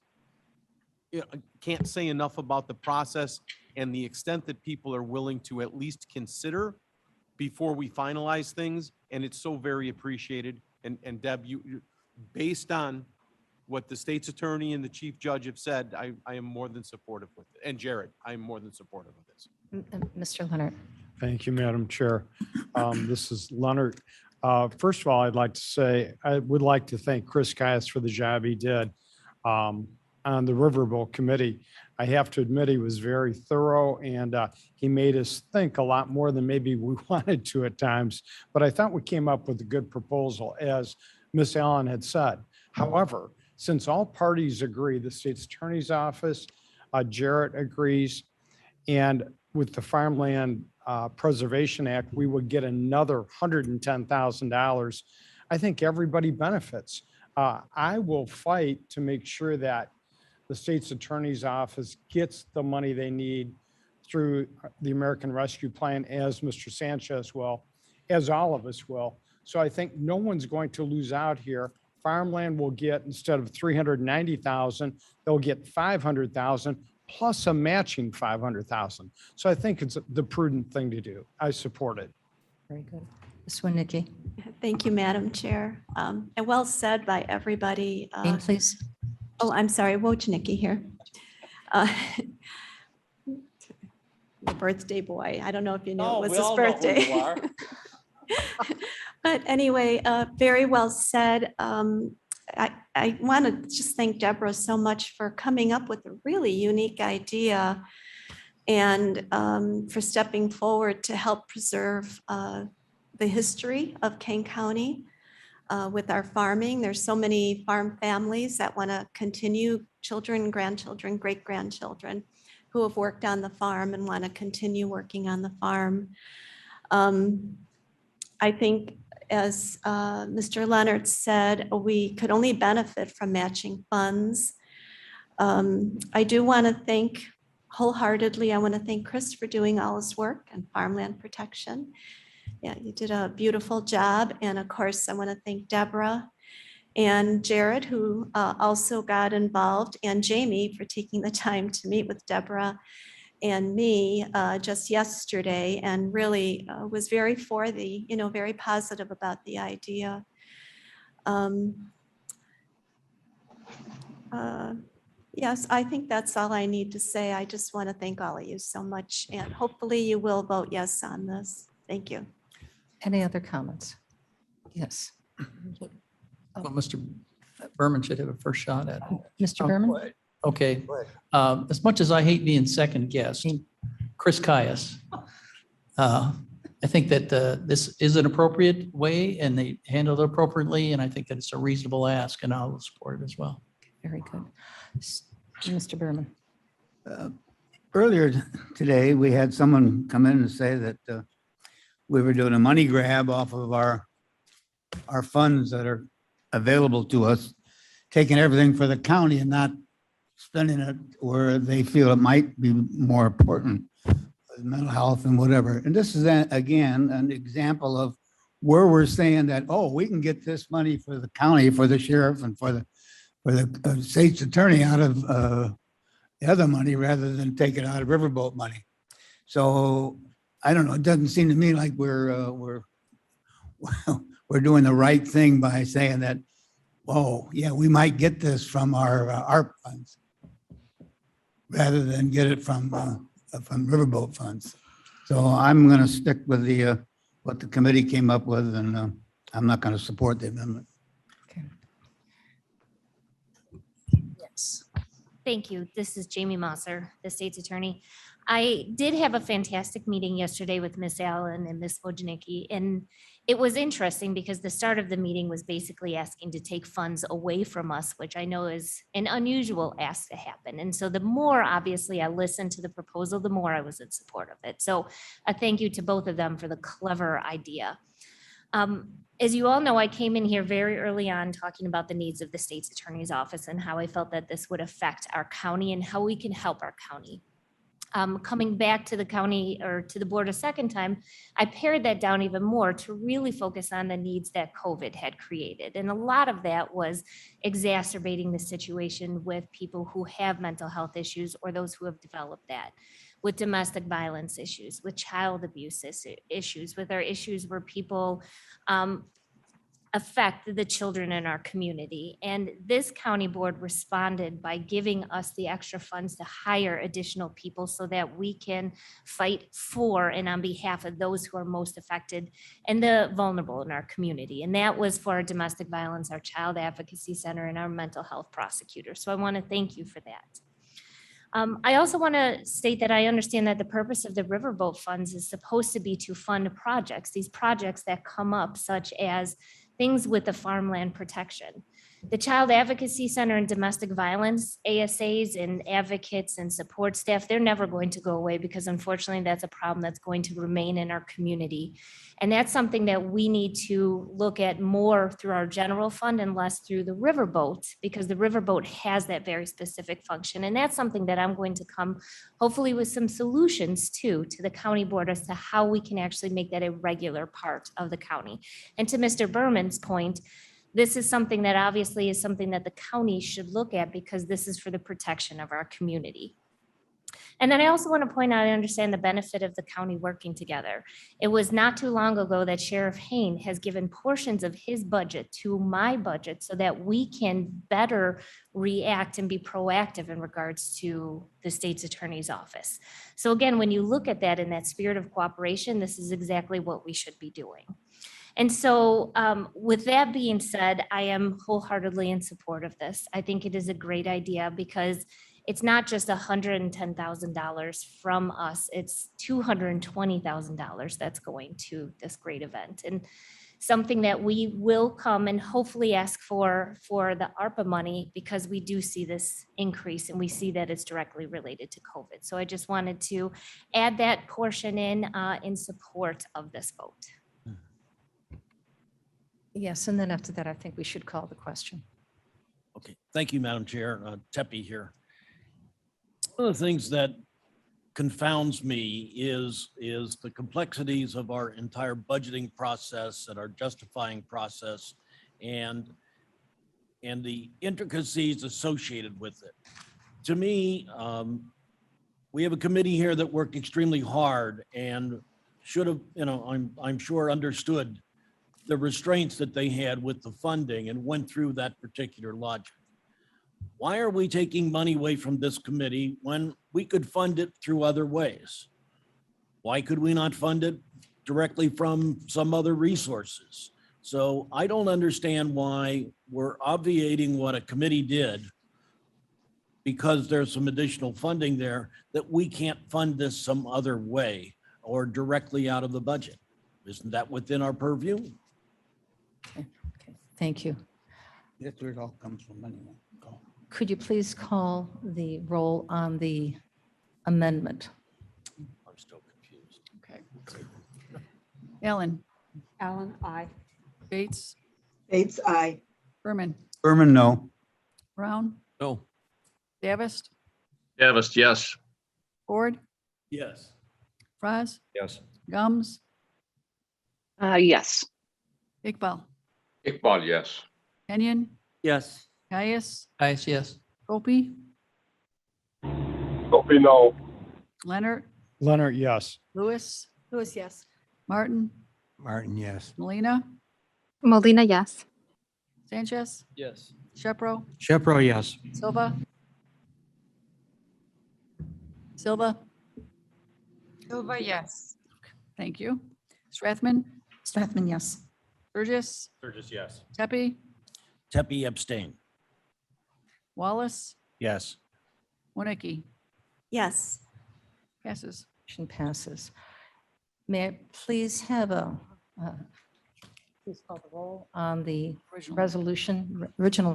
I can't say enough about the process and the extent that people are willing to at least consider before we finalize things. And it's so very appreciated. And Deb, you based on what the state's attorney and the chief judge have said, I am more than supportive with it. And Jared, I am more than supportive of this. Mr. Leonard, Thank you, Madam Chair. This is Leonard. First of all, I'd like to say, I would like to thank Chris Caius for the job he did on the Riverboat Committee. I have to admit, he was very thorough and he made us think a lot more than maybe we wanted to at times. But I thought we came up with a good proposal, as Ms. Allen had said. However, since all parties agree, the state's attorney's office, Jarrett agrees, and with the Farmland Preservation Act, we would get another $110,000. I think everybody benefits. I will fight to make sure that the state's attorney's office gets the money they need through the American Rescue Plan, as Mr. Sanchez will, as all of us will. So I think no one's going to lose out here. Farmland will get, instead of 390,000, they'll get 500,000 plus a matching 500,000. So I think it's the prudent thing to do. I support it. Very good. Ms. Winicky. Thank you, Madam Chair. And well said by everybody. Name, please. Oh, I'm sorry, Wojnicki here. The birthday boy. I don't know if you knew it was his birthday. But anyway, very well said. I want to just thank Deborah so much for coming up with a really unique idea and for stepping forward to help preserve the history of Kane County with our farming. There's so many farm families that want to continue, children, grandchildren, great-grandchildren who have worked on the farm and want to continue working on the farm. I think, as Mr. Leonard said, we could only benefit from matching funds. I do want to thank wholeheartedly, I want to thank Chris for doing all his work and farmland protection. Yeah, you did a beautiful job. And of course, I want to thank Deborah and Jared, who also got involved, and Jamie for taking the time to meet with Deborah and me just yesterday, and really was very for the, very positive about the idea. Yes, I think that's all I need to say. I just want to thank all of you so much, and hopefully you will vote yes on this. Thank you. Any other comments? Yes. Well, Mr. Berman should have a first shot at it. Mr. Berman? Okay. As much as I hate being second guessed, Chris Caius, I think that this is an appropriate way and they handled it appropriately. And I think that it's a reasonable ask, and I'll support it as well. Very good. Mr. Berman. Earlier today, we had someone come in and say that we were doing a money grab off of our funds that are available to us, taking everything for the county and not spending it where they feel it might be more important, mental health and whatever. And this is, again, an example of where we're saying that, oh, we can get this money for the county, for the sheriff and for the state's attorney out of the other money rather than take it out of riverboat money. So I don't know, it doesn't seem to me like we're doing the right thing by saying that, oh, yeah, we might get this from our ARP funds rather than get it from riverboat funds. So I'm going to stick with what the committee came up with, and I'm not going to support the amendment. Yes. Thank you. This is Jamie Mosser, the state's attorney. I did have a fantastic meeting yesterday with Miss Allen and Miss Wojnicki, and it was interesting because the start of the meeting was basically asking to take funds away from us, which I know is an unusual ask to happen. And so the more, obviously, I listened to the proposal, the more I was in support of it. So a thank you to both of them for the clever idea. As you all know, I came in here very early on talking about the needs of the state's attorney's office and how I felt that this would affect our county and how we can help our county. Coming back to the county or to the board a second time, I pared that down even more to really focus on the needs that COVID had created. And a lot of that was exacerbating the situation with people who have mental health issues or those who have developed that, with domestic violence issues, with child abuse issues, with our issues where people affect the children in our community. And this county board responded by giving us the extra funds to hire additional people so that we can fight for and on behalf of those who are most affected and the vulnerable in our community. And that was for our domestic violence, our child advocacy center, and our mental health prosecutor. So I want to thank you for that. I also want to state that I understand that the purpose of the riverboat funds is supposed to be to fund projects, these projects that come up, such as things with the farmland protection. The Child Advocacy Center and Domestic Violence, ASAs and advocates and support staff, they're never going to go away because unfortunately that's a problem that's going to remain in our community. And that's something that we need to look at more through our general fund and less through the riverboat, because the riverboat has that very specific function. And that's something that I'm going to come hopefully with some solutions to the county board as to how we can actually make that a regular part of the county. And to Mr. Berman's point, this is something that obviously is something that the county should look at because this is for the protection of our community. And then I also want to point out, I understand the benefit of the county working together. It was not too long ago that Sheriff Kane has given portions of his budget to my budget so that we can better react and be proactive in regards to the state's attorney's office. So again, when you look at that in that spirit of cooperation, this is exactly what we should be doing. And so with that being said, I am wholeheartedly in support of this. I think it is a great idea because it's not just $110,000 from us, it's $220,000 that's going to this great event. And something that we will come and hopefully ask for the ARPA money because we do see this increase and we see that it's directly related to COVID. So I just wanted to add that portion in support of this vote. Yes, and then after that, I think we should call the question. Okay, thank you, Madam Chair. Tepe here. One of the things that confounds me is the complexities of our entire budgeting process and our justifying process and the intricacies associated with it. To me, we have a committee here that worked extremely hard and should have, I'm sure understood the restraints that they had with the funding and went through that particular logic. Why are we taking money away from this committee when we could fund it through other ways? Why could we not fund it directly from some other resources? So I don't understand why we're obviating what a committee did because there's some additional funding there that we can't fund this some other way or directly out of the budget. Isn't that within our purview? Thank you. That's where it all comes from anyway. Could you please call the roll on the amendment? I'm still confused. Okay. Allen, Allen, aye. Bates, Bates, aye. Berman, Berman, no. Brown, No. Davis, Davis, yes. Ford, Yes. Franz, Yes. Gums, Yes. Iqbal, Iqbal, yes. Kenyon, Yes. Caius, Yes. Opie, Opie, no. Leonard, Leonard, yes. Lewis, Lewis, yes. Martin, Martin, yes. Molina, Molina, yes. Sanchez, Yes. Shepro, Shepro, yes. Silva. Silva, Silva, yes. thank you. Strathman, Strathman, yes. Burgess, Sturgis, yes. Tepe, Tepe abstain. Wallace, Yes. Winnicke, Yes. passes. Motion passes. May I please have please call the roll on the original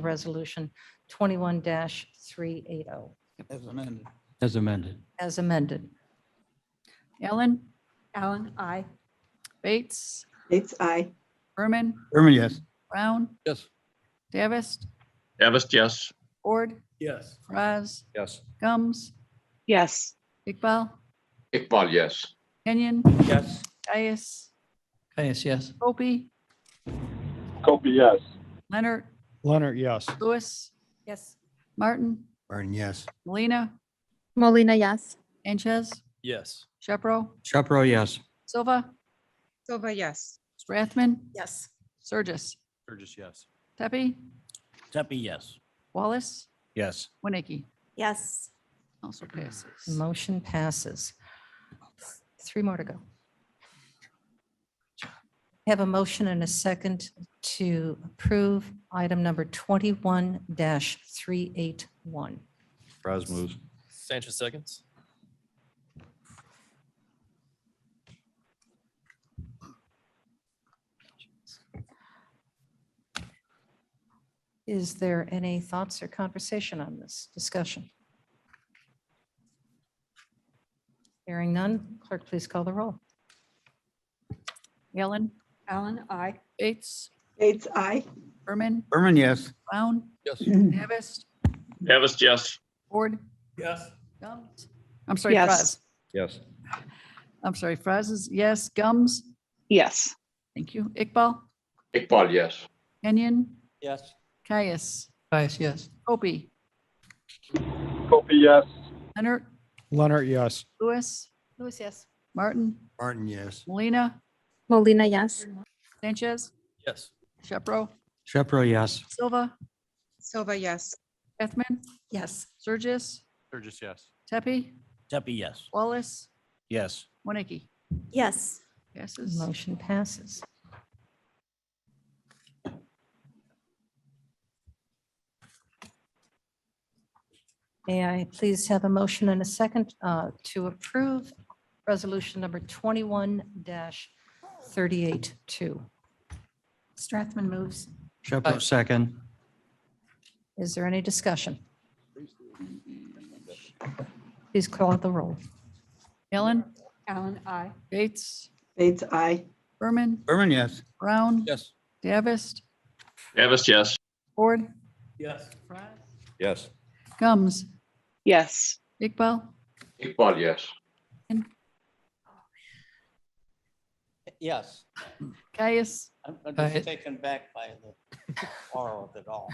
resolution 21-380 As amended. As amended. as amended. Allen, Allen, aye. Bates, Bates, aye. Berman, Berman, yes. Brown, Yes. Davis, Davis, yes. Ford, Yes. Franz, Yes. Gums, Yes. Iqbal, Iqbal, yes. Kenyon, Yes. Caius, Yes. Opie, Opie, yes. Leonard, Leonard, yes. Lewis, Yes. Martin, Martin, yes. Molina, Molina, yes. Sanchez, Yes. Shepro, Shepro, yes. Silva, Silva, yes. Strathman, Yes. Sturgis. Sturgis, yes. Tepe, Tepe, yes. Wallace, Yes. Winnicki. Yes. Also passes. Motion passes. 3 more to go. Have a motion and a second to approve item number 21-381. Fraz moves. Sanchez seconds. Is there any thoughts or conversation on this discussion? Hearing none, clerk, please call the roll. Allen, Allen, I. Bates, Bates, aye. Berman, Berman, yes. Brown, Yes. Davis, Davis, yes. Ford, Yes. Gums. I'm sorry, Yes. Fraz. Yes. I'm sorry, Fraz is yes. Gums. Yes. Thank you. Iqbal, Iqbal, yes. Kenyon, Yes. Caius, Caius, yes. Opie, Opie, yes. Leonard, Leonard, yes. Lewis, Lewis, yes. Martin, Martin, yes. Molina, Molina, yes. Sanchez, Yes. Shepro, Shepro, yes. Silva, Silva, yes. Ethman, Yes. Sturgis, Sturgis, yes. Tepe, Tepe, yes. Wallace, Yes. Winnicki. Yes. Passes. Motion passes. May I please have a motion and a second to approve resolution number 21-382? Strathman moves. Shepro, second. Is there any discussion? Please call the roll. Allen, Allen, I. Bates, Bates, aye. Berman, Berman, yes. Brown, Yes. Davis, Davis, yes. Ford, Yes. Yes. Gums, Yes. Iqbal, Iqbal, yes. Yes. Caius, I'm Caius. just taken back by the horror of it all.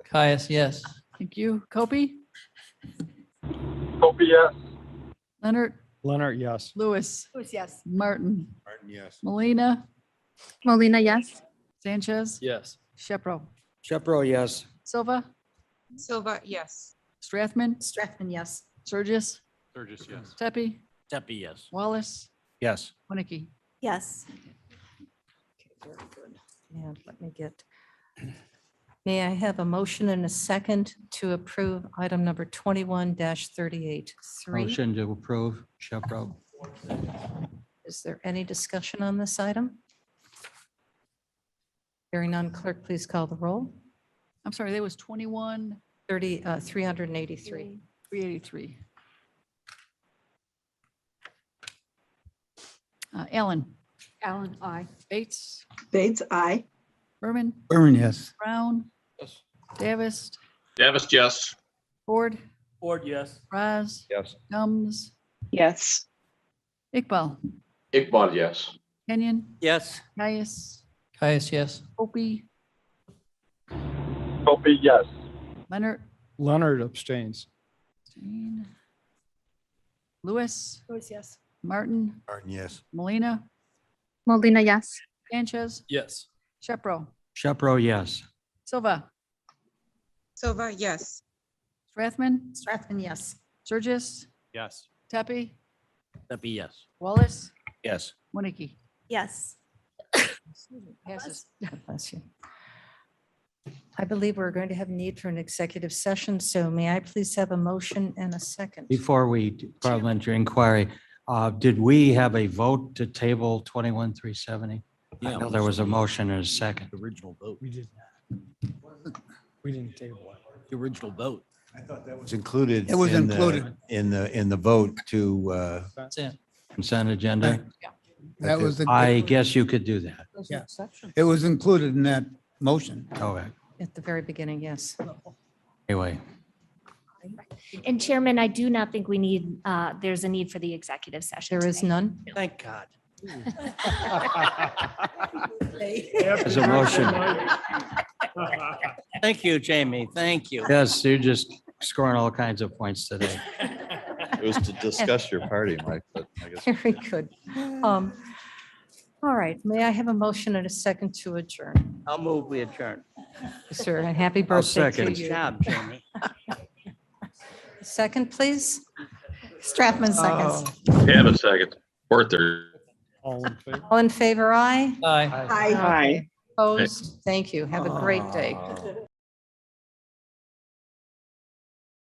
Caius, yes. thank you. Kopi, Opie, yes. Leonard, Leonard, yes. Lewis, Lewis, yes. Martin, Martin, yes. Molina, Molina, yes. Sanchez, Yes. Shepro, Shepro, yes. Silva, Silva, yes. Strathman, Strathman, yes. Sturgis, Sturgis, yes. Tepe, Tepe, yes. Wallace, Yes. Winnicki. Yes. Very good. And let me get, may I have a motion and a second to approve item number 21-383? Motion to approve, Shepro. Is there any discussion on this item? Hearing none, clerk, please call the roll. I'm sorry, there was 21, 383. 383. Allen, Allen, I. Bates, Bates, aye. Berman, Berman, yes. Brown, Yes. Davis, Davis, yes. Ford, Ford, yes. Raz, Yes. Gums, Yes. Iqbal, Iqbal, yes. Kenyon, Yes. Caius, Caius, yes. Opie, Opie, yes. Leonard, Leonard abstains. Lewis, Lewis, yes. Martin, Martin, yes. Molina, Molina, yes. Sanchez, Yes. Shepro, Shepro, yes. Silva, Silva, yes. Strathman, Strathman, yes. Sturgis, Yes. Tepe, Tepe, yes. Wallace, Yes. Winnicki. Yes. Passes. Bless you. I believe we're going to have need for an executive session, so may I please have a motion and a second? Before we do parliamentary inquiry, did we have a vote to table 21-370? I know there was a motion and a second. Original vote. We did not. We didn't table it. The original vote. I thought that was included. It was in the- included. In the vote to, That's it. Consent agenda. That was, the- I guess you could do that. Yeah. It was included in that motion. Okay. At the very beginning, yes. Anyway, And Chairman, I do not think we need, there's a need for the executive session. There is today. none? thank God. There's There's a motion. Thank you, Jamie. Thank you. Yes, you're just scoring all kinds of points today. It was to discuss your party, Mike, but I guess. Very good. All right, may I have a motion and a second to adjourn? I'll move, we adjourn. Sir, and happy I'll birthday to second. Good you. job, Chairman. Second, please. Strathman seconds. Yeah, a second. Worth All in favor? All in favor, aye. Aye. Aye. Aye. Opposed? Thank you. Have a great day.